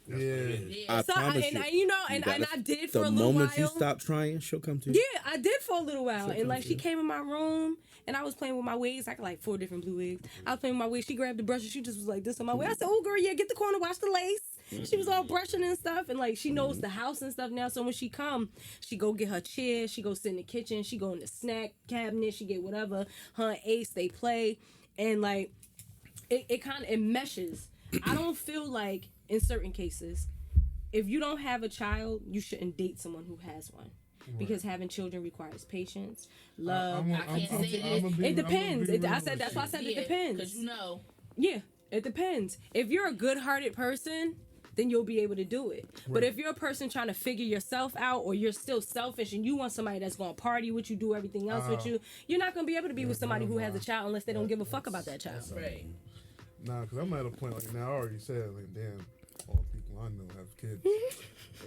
Yeah. Yeah. I So promise you. you know, You and gotta- I did for a the little while. moment you stop trying, she'll come to you. Yeah, I did for a little while. And like she came in my room and I was playing with my wigs. I got like 4 different blue wigs. I was playing with my wigs. She grabbed the brush and she just was like this on my wig. I said, oh girl, yeah, get the corner, watch the lace. She was all brushing and stuff. And like she knows the house and stuff now. So when she come, she go get her chair. She go sit in the kitchen. She go in the snack cabinet. She get whatever. Her and Ace, they play. And like it kind of, it meshes. I don't feel like in certain cases, if you don't have a child, you shouldn't date someone who has one. Because having children requires patience, love. I can't say that. It depends. That's why I said it depends. Because you know. Yeah, it depends. If you're a good-hearted person, then you'll be able to do it. But if you're a person trying to figure yourself out, or you're still selfish and you want somebody that's going to party with you, do everything else with you, you're not going to be able to be with somebody who has a child unless they don't give a fuck about that child. Right. Nah, because I'm at a point like now. I already said like, damn, all the people I know have kids.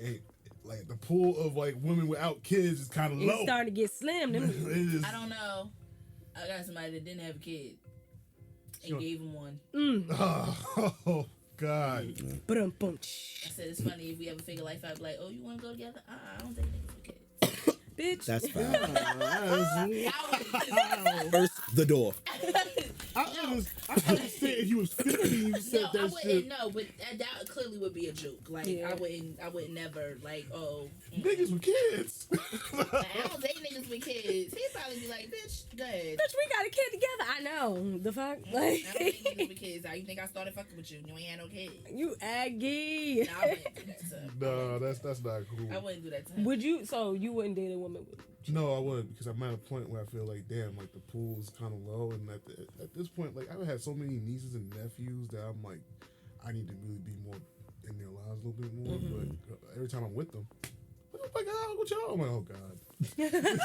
Ain't like the pool of like women without kids is kind of low. It's starting to get slim. It is. I don't know. I got somebody that didn't have a kid and gave him one. Oh God. But I said it's funny if we ever figure life out. Like, oh, you want to go together? I don't think niggas with kids. bitch. That's fine. First, the door. I understand if you was 50, you said No, I that wouldn't. shit. No, but that clearly would be a joke. Like, Yeah. I would never like. Oh, Niggas with kids. like, I don't date niggas with kids. He'd probably be like, bitch, go ahead. Bitch, we got a kid together. I know. The fuck? I don't date Like, niggas with kids. How you think I started fucking with you? You ain't had no kids. you Aggie. Nah, I wouldn't do that to him. No, that's not cool. I wouldn't do that to him. Would you? So you wouldn't date a woman with? No, I wouldn't, because I'm at a point where I feel like, damn, like the pool is kind of low, and at this point, like I've had so many nieces and nephews that I'm like, I need to really be more in their lives a little bit more. But every time I'm with them, oh my God, what y'all? I'm like, oh God.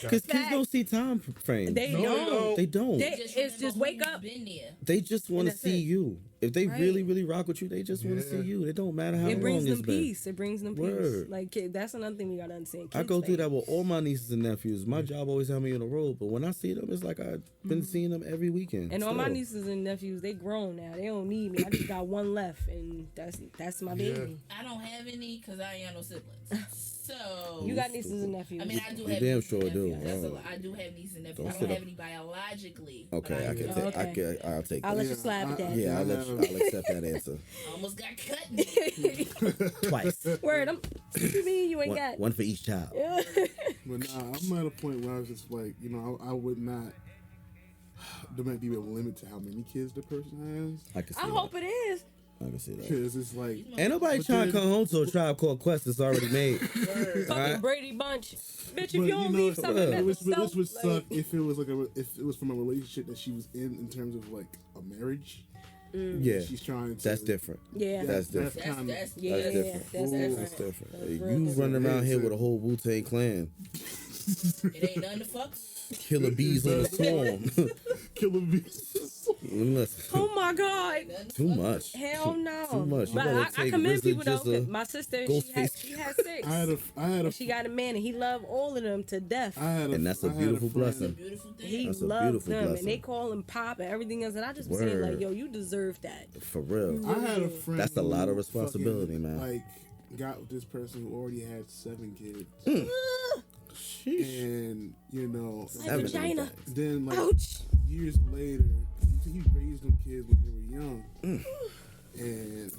Because kids don't see time frame. They No, don't. They don't. They- Just it's just remember wake who's up. Been there. They just want to that's see it. you. If they Right. really, really rock with you, they just want to see Yeah. you. It don't matter how It long brings it's them been. peace. It brings them peace. Word. Like that's another thing we gotta understand. I Kids, go through like, that with all my nieces and nephews. My job always had me on the road, but when I see them, it's like I've been seeing them every weekend. And all my still. nieces and nephews, they grown now. They don't need me. I just got one left, and that's my baby. I don't have any because I ain't got no siblings. So You got nieces and nephews. I mean, I do You have. damn nieces and sure do. nephews. That's a Oh. lot. I do have nieces and nephews. Don't I sit don't up. have any biologically. Okay, but I can do. take. I'll take I'll let that. you slap at that. Yeah, I'll accept that answer Almost got cut. twice. Word, you mean you ain't got? One for each child. But nah, I'm at a point where I was just like, I would not. There might be a limit to how many kids the person has, I can see I that. hope it is. I can see that. because it's like, Ain't nobody But trying to then- come home to a Tribe Called Quest that's already made. Fucking Alright. Brady Bunch, bitch. If but you don't leave something it that which was would so, suck if it was if it was from a relationship that she was in terms of like a marriage. Yeah, She's trying to. that's different. yeah, That's different. That's kind of. yeah, That's different. that's Ooh. different. That's different. That's You real different. running around here with a whole Wu-Tang clan. It ain't nothing to fuck. Killer bees on the swarm. Killer bees. Listen, Oh my god. too much. Hell no. Too much. You But better I take commend RZA people though. just a 'Cause my sister, Ghostface. she had 6. I had a. She got a man, and he loved all of them to death. And that's a beautiful blessing. Beautiful thing. He That's a loves beautiful them, blessing. and they call him Pop and everything else. And I just was saying, Word. like, yo, you deserve that. For real. I had a friend. That's a lot of who responsibility, fucking, man. Like, got with this person who already had 7 kids, Sheesh. and My Seven. vagina. then like Ouch. years later, he raised them kids when they were young, and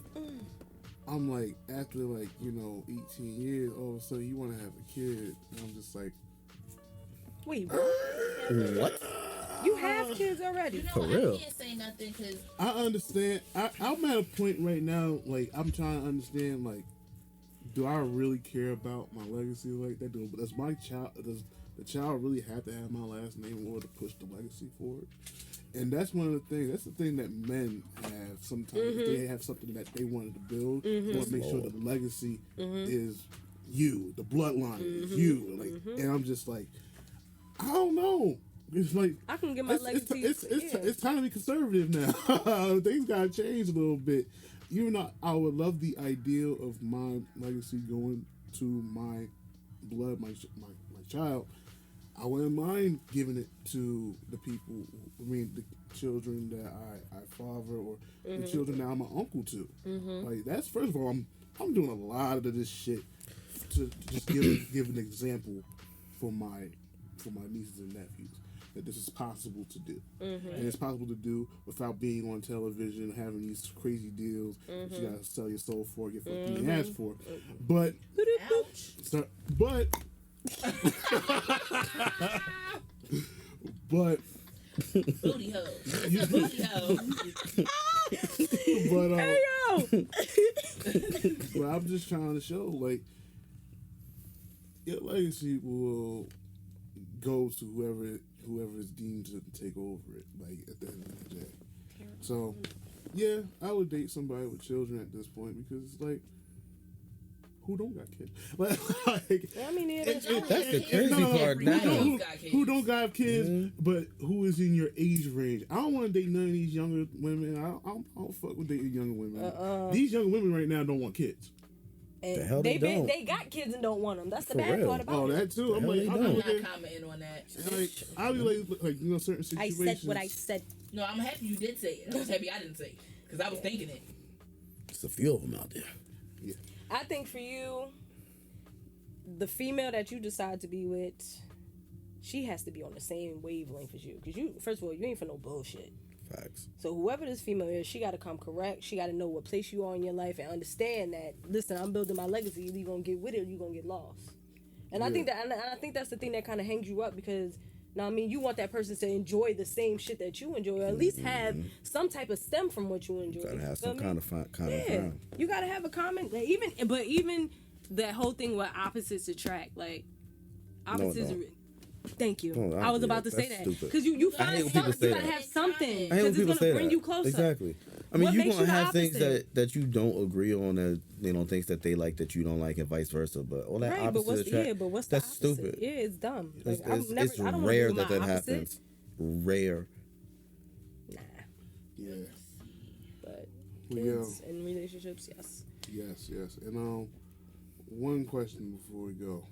I'm like, after like 18 years, all of a sudden you want to have a kid, and I'm just like, Wait, What? you have kids already? You know, For real. I can't say nothing because I understand. I'm at a point right now, like I'm trying to understand, like, do I really care about my legacy like that? Does my child, does the child really have to have my last name in order to push the legacy forward? And that's one of the things. That's the thing that men have sometimes. If they have something that they wanted to build, they want to make sure that the legacy is you, the bloodline is you. Like, and I'm just like, I don't know. It's like I can get my legacy. it's time to be conservative now. Things gotta change a little bit. Even though I would love the ideal of my legacy going to my blood, my child, I wouldn't mind giving it to the people. The children that I father, or the children that I'm an uncle to. Like, that's, first of all, I'm doing a lot of this shit to just give an example for my nieces and nephews that this is possible to do, and it's possible to do without being on television, having these crazy deals that you gotta sell your soul for, get fucked in the ass for. But ouch. but Booty hole. It's a booty hole. but I'm just trying to show, like, your legacy will go to whoever is deemed to take over it, like, at the end of the day. So Yeah, I would date somebody with children at this point because it's like, who don't got kids? Like, I mean, yeah, That's the crazy part now. Who don't got kids, but who is in your age range? I don't want to date none of these younger women. I don't fuck with dating younger women. These younger women right now don't want kids. And The hell they don't. They got kids and don't want them. That's the For bad real. part about Oh, it. that too. I'm hell like, they I'm don't. I'm looking, not commenting on that. like, I'll be like, you know, certain I situations. said what I said. No, I'm happy you did say it. I was happy I didn't say it because I was thinking it. There's a few of them out there. Yeah. I think for you, the female that you decide to be with, she has to be on the same wavelength as you. Because you, first of all, you ain't for no bullshit. Facts. So whoever this female is, she got to come correct. She got to know what place you are in your life and understand that, listen, I'm building my legacy. Either you're going to get with it or you're going to get lost. And I think that, and I think that's the thing that kind of hangs you up because, now, I mean, you want that person to enjoy the same shit that you enjoy, or at least have some type of stem from what you enjoy. Gotta have Feel some me? kind of Yeah, ground. you gotta have a common. Even that whole thing where opposites attract, like opposites. don't. Thank you. No, I was about to that's say that stupid. because you I hate find when people something. say You gotta that. have something I hate because when it's people gonna say bring that. you closer. Exactly. I mean, What you're makes gonna you the have things opposite? that you don't agree on, that things that they like that you don't like, and vice versa. But all that Right, but opposite attract, what's the that's opposite? stupid. Yeah, it's dumb. It's, Like, it's, I'm never, it's I don't wanna rare do my that opposite. happens. Rare. Nah, Yeah. but Well, kids and relationships, yes. Yes. And one question before we go.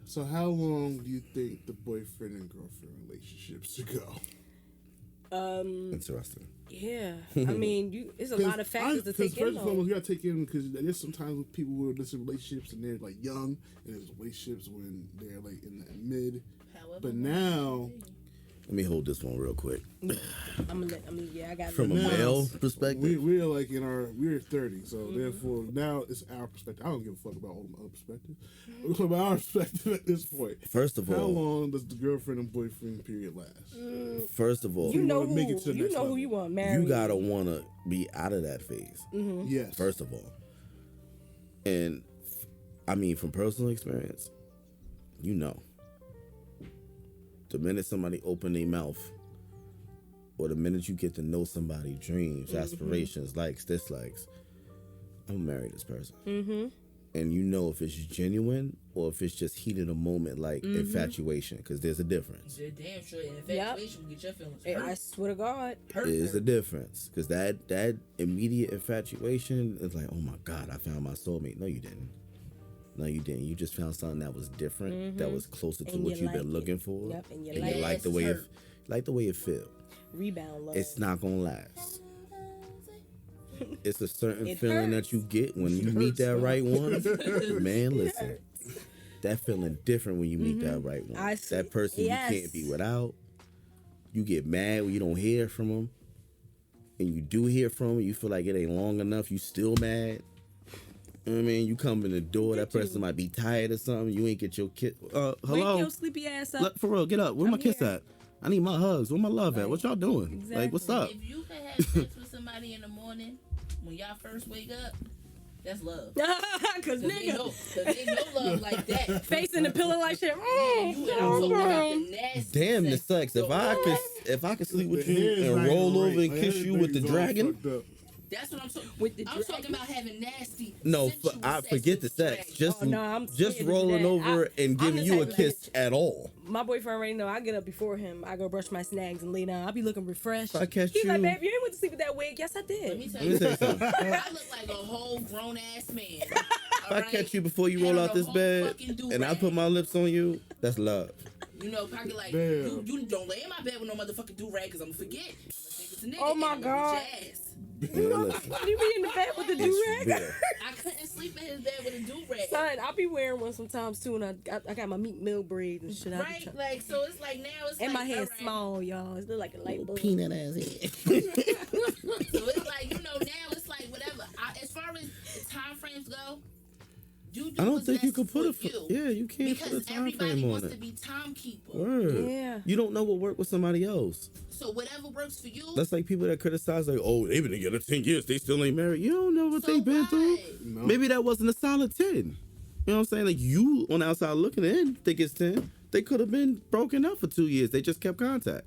So how long do you think the boyfriend and girlfriend relationship should go? Interesting. Yeah, I mean, it's a lot of factors to take in. First and though. foremost, you gotta take in because there's sometimes with people who are in relationships and they're like young, and there's relationships when they're like in the mid. However, But now, Let me hold this one real quick. Yeah, I got From a Now, male perspective, we're like we're 30, so therefore now it's our perspective. I don't give a fuck about all the other perspectives. We're talking about our perspective at this point. first of How all, long does the girlfriend and boyfriend period last? first of all, you know wanna who make it to the you next know who level. you want to marry. you gotta wanna be out of that phase. Yes. First of all, and I mean from personal experience, the minute somebody open their mouth, or the minute you get to know somebody, dreams, aspirations, likes, dislikes, I'm gonna marry this person. And you know if it's genuine or if it's just heat of the moment, like infatuation, because there's a difference. you're damn sure infatuation will get your feelings Hey, hurt. I swear to God. hurt. There is a difference, because that immediate infatuation is like, oh my God, I found my soulmate. No, you didn't. You just found something that was different, that was closer to And what you you've been like looking it. for, Yep, and you and like you it. like the way it feel. Rebound love. It's not gonna last. It's a certain It feeling hurts. that you get when you meet that right one. Man, listen, that feeling different when you meet that right one. I see. That person Yes. you can't be without. You get mad when you don't hear from them, and you do hear from them. You feel like it ain't long enough. You still mad. You know what I mean, you come in the door. That person might be tired or something. You ain't get your kiss. Wake Hello. your sleepy ass up. Look, for real, get up. Where my I'm kiss here. at? I need my hugs. Where my love at? What y'all doing? Like, what's up? If you can have sex with somebody in the morning when y'all first wake up, that's love. Cause Cause ain't no love like that. face in the pillow like shit. You and I'm talking about the nasty Damn the sex. sex. If I could sleep with The you hair's and not roll even over right. and Like, kiss you with the everything's all dragon. fucked up. That's what I'm talking. With the I'm talking dragon? about having nasty. No, sensual I sex forget the with sex. dragon. Just Oh, no, I'm just scared to do rolling that. over and I'm giving the you a type of kiss at all. My boyfriend already know I get up before him. I go brush my snags and lay down. I be looking refreshed. If I catch He's like, you- babe, you ain't went to sleep with that wig. Yes, I Let me did. tell Let me you tell you something. something. I look like a whole grown ass man. If I catch you before you roll out this bed and I put my lips on you, that's love. You know, pocket like Damn. you don't lay in my bed with no motherfucking do rag because I'm gonna forget. I'm gonna think it's a nigga. Oh, my and I'm gonna God. beat your ass. Man, listen, You be in the bed with the do it's rag? real. I couldn't sleep in his bed with a do rag. Son, I be wearing one sometimes too, and I got my meat mill braids and shit. I be Right? trying- Like, so it's like now it's And like, my hair's alright. small, y'all. It's look like a light bulb. Peanut ass head. So it's like, you know, now it's like whatever. As far as the time frames go, you do I don't what's think you best can put for a you. yeah, you can't Because put a time everybody frame on wants to it. be timekeeper. Word. Yeah. You don't know what worked with somebody else. So whatever works for you. That's like people that criticize, like, oh, they've been together 10 years, they still ain't married. You don't know what so they've been through. what? No. Maybe that wasn't a solid 10. You know what I'm saying? Like, you on the outside looking in think it's 10. They could have been broken up for 2 years. They just kept contact.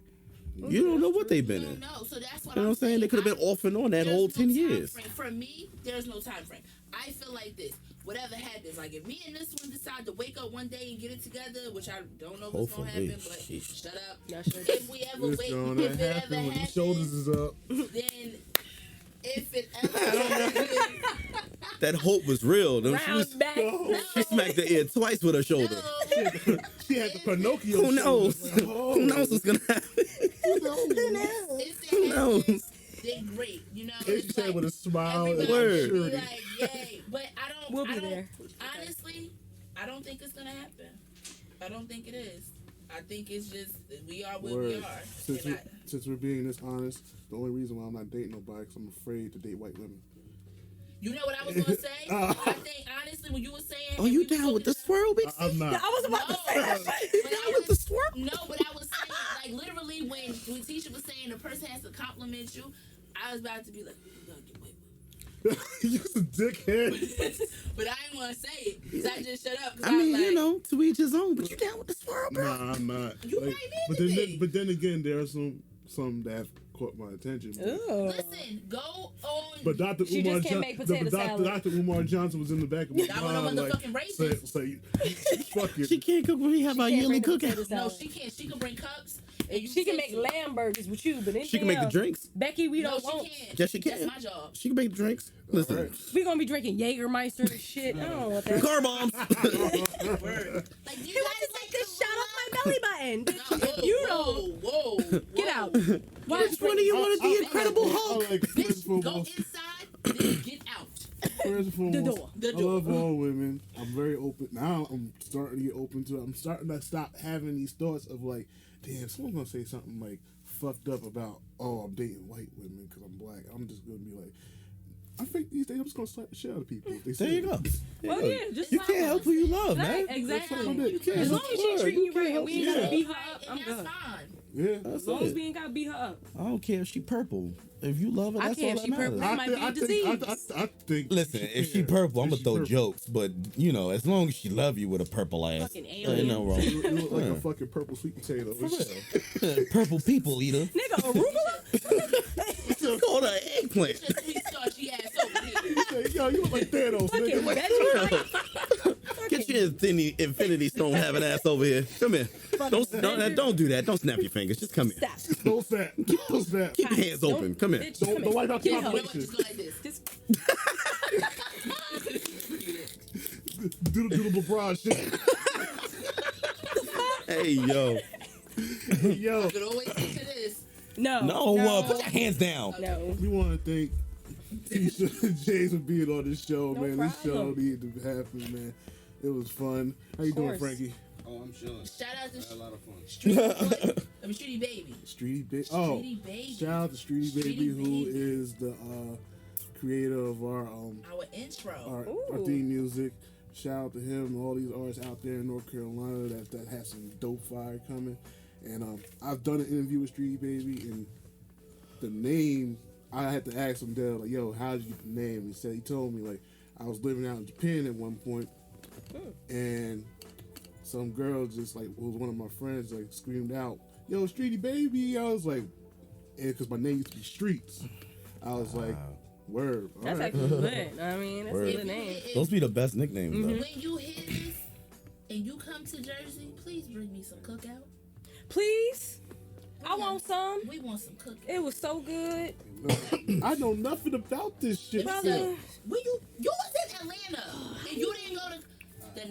You don't know what they've You been don't in. know. So that's what You know what I'm saying? They could have been off and on that there's whole no 10 time years. frame. For me, there's no time frame. I feel like this. Whatever happens, like if me and this one decide to wake up one day and get it together, which I don't know what's gonna Hopefully. happen, but Sheesh. shut up. Yeah, sure. If we ever It's wake, gonna if it ever happen when the happens, shoulders is up. then if it ever happens, That hope was real. Them Round shoes- back. She smacked the ear twice with her shoulder. no, She had the Pinocchio. Who knows? shoulders. Like, oh, Who knows what's gonna happen? Who knows? if Who it knows? happens, then great. You know, And she it's said like with a smile and everybody Word. should be surety. like, yay. But I don't. We'll be I don't, there. Honestly, I don't think it's gonna happen. I don't think it is. I think it's just we are where we Word. are. Since, And we, since we're being this honest, the only reason why I'm not dating nobody is I'm afraid to date white women. you know what I was gonna say? I think honestly, when you were saying, Oh, and you we was down with the talking swirl, big I'm C? not. I was about to say that. You But down I with the was- swirl? No, but I was saying, like literally when Tisha was saying the person has to compliment you, I was about to be like, you gotta get white women. You're a dickhead. But I didn't want to say it, so I just shut up. 'Cause I mean, was like, you know, to each his own. But you down with the swirl, bro? Nah, I'm not. You Like, might need to be. but then again, there are some that have caught my attention. Ooh. listen, go on. But Dr. She Umar just can't make potato salad. Dr. Umar Johnson was in the back of my That one of mind, the like, fucking raisins. say, fuck it. She can't cook when we have our can't yearly bring the cookout. potato No, salad. she can't. She can bring cups. And you She can take make lamb burgers with you, but She can make the else, drinks. Becky, we No, don't she want. can't. Yes, she can. That's my job. She can make the drinks. Listen, Alright. We gonna be drinking Jägermeister and shit. I don't want that. car bombs. Word. Like you He guys wants to like take this to shot off my belly button. No, whoa, You whoa, don't. whoa, Get out. Which one of you wanted the Incredible Hulk? Like, first Bitch, and go foremost, inside, then get out. first and foremost, door. The I door. love all women. I'm very open. Now I'm starting to get open to it. I'm starting to stop having these thoughts of like, damn, someone's going to say something like fucked up about, oh, I'm dating white women because I'm black. I'm just going to be like, I think these days I'm just going to slap the shit out of people. If they There say you it. go. Well, yeah, just You slap can't her. help who you love, Right, man. exactly. You can't. As long as she Word. treating you right You and we ain't can't gotta help beat Right, her up, and I'm that's good. fine. Yeah. As That's long as it. we ain't gotta beat her up. I don't care if she purple. If you love her, I that's care all if that she purple. matters. That might be a disease. I think. Listen, if she can. purple, I'm If gonna she throw purple. jokes. But you know, as long as she love you with a purple ass, Fucking ain't alien. no wrong. You look like Yeah. a fucking purple sweet potato. For real. Purple people eater. Nigga, arugula? Call her eggplant. Just sweet starchy ass over here. Yo, you look like Thanos, Fucking nigga. veggie. Get your infinity stone having ass over here. Come here. Don't do that. Don't snap your fingers. Just come here. Stop. Don't snap. Don't snap. Keep your hands open. Come here. Bitch, Don't come here. wipe out the Get her. You know what? population. Just go like this. Just Do the LeBron shit. Hey, yo. Yo, I could always get to this. no. No, put your hands down. No. we want to thank Tisha and James for being on this show, No man. This show problem. needed to happen, man. It was fun. How you doing, course. Frankie? Oh, I'm chilling. Shout out I had a to lot of fun. Streety Boy. I mean, Streety Baby. Streety Baby. Oh, Streety Baby. shout out to Streety Baby, Streety who Baby. is the creator of our Our intro. our Ooh. theme music. Shout out to him and all these artists out there in North Carolina that has some dope fire coming. And I've done an interview with Streety Baby, and the name, I had to ask him, Dale, like, yo, how did you get the name? He told me, like, I was living out in Japan at one point, and some girl just, like, was one of my friends, like, screamed out, yo, Streety Baby. I was like, and because my name used to be Streets. I was like, word. All That's right. actually good. I mean, that's a Word. good name. Those be the best nicknames, though. When you hear this and you come to Jersey, please bring me some cookout. Please, I want some. We want some cookout. It was so good. I know nothing about this shit. Brother. When you was in Atlanta and you didn't go to the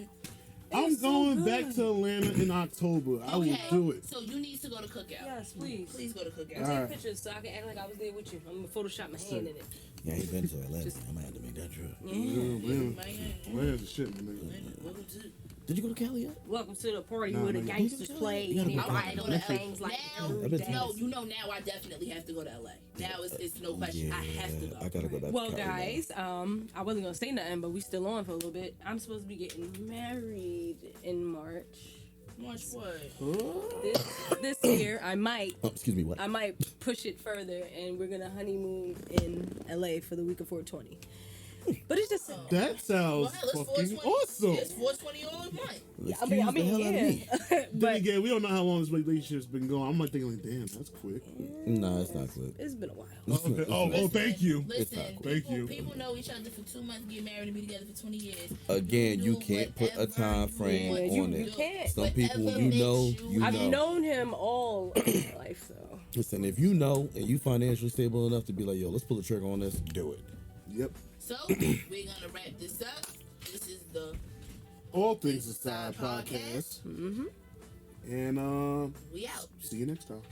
I'm It's so going good. back to Atlanta in October. I will okay, do it. So you need to go to cookout. Yes, please. Please go to cookout. All Take right. pictures so I can act like I was there with you. I'm gonna Photoshop my hand in it. Yeah, he been to Atlanta. I might have to make that trip. Where's the shit, man? Welcome to Did you go to Cali yet? Welcome to the party Nah, where the nah, gangsters play you gotta and go they back. ride on I the gotta go things like now. I've been to No, Cali. you know now I definitely have to go to LA. Now it's no question. I have to go. I gotta go back Well, to Cali. guys, I wasn't gonna say nothing, but we still on for a little bit. I'm supposed to be getting married in March. March what? This year, I might Excuse me, what? push it further, and we're gonna honeymoon in LA for the week of 420. But it's just That sounds Well, fucking awesome. It's 420 all in one. Yeah, Excuse the hell out of me. Then but again, we don't know how long this relationship's been going. I'm like thinking, like, damn, that's quick. No, it's not quick. it's been a while. Okay. Oh, thank you. Listen, not cool. Thank you. People know each other for 2 months, get married, and be together for 20 years. Again, you Do can't put a whatever time frame you on do. it. You can't. Some people, Whatever you know, makes you you I've know. known him all of my life, so. Listen, if you know and you financially stable enough to be like, yo, let's pull the trigger on this, do it. Yep. So, we're going to wrap this up. This is the All Things Aside podcast. Mm-hmm. And We Out. see you next time.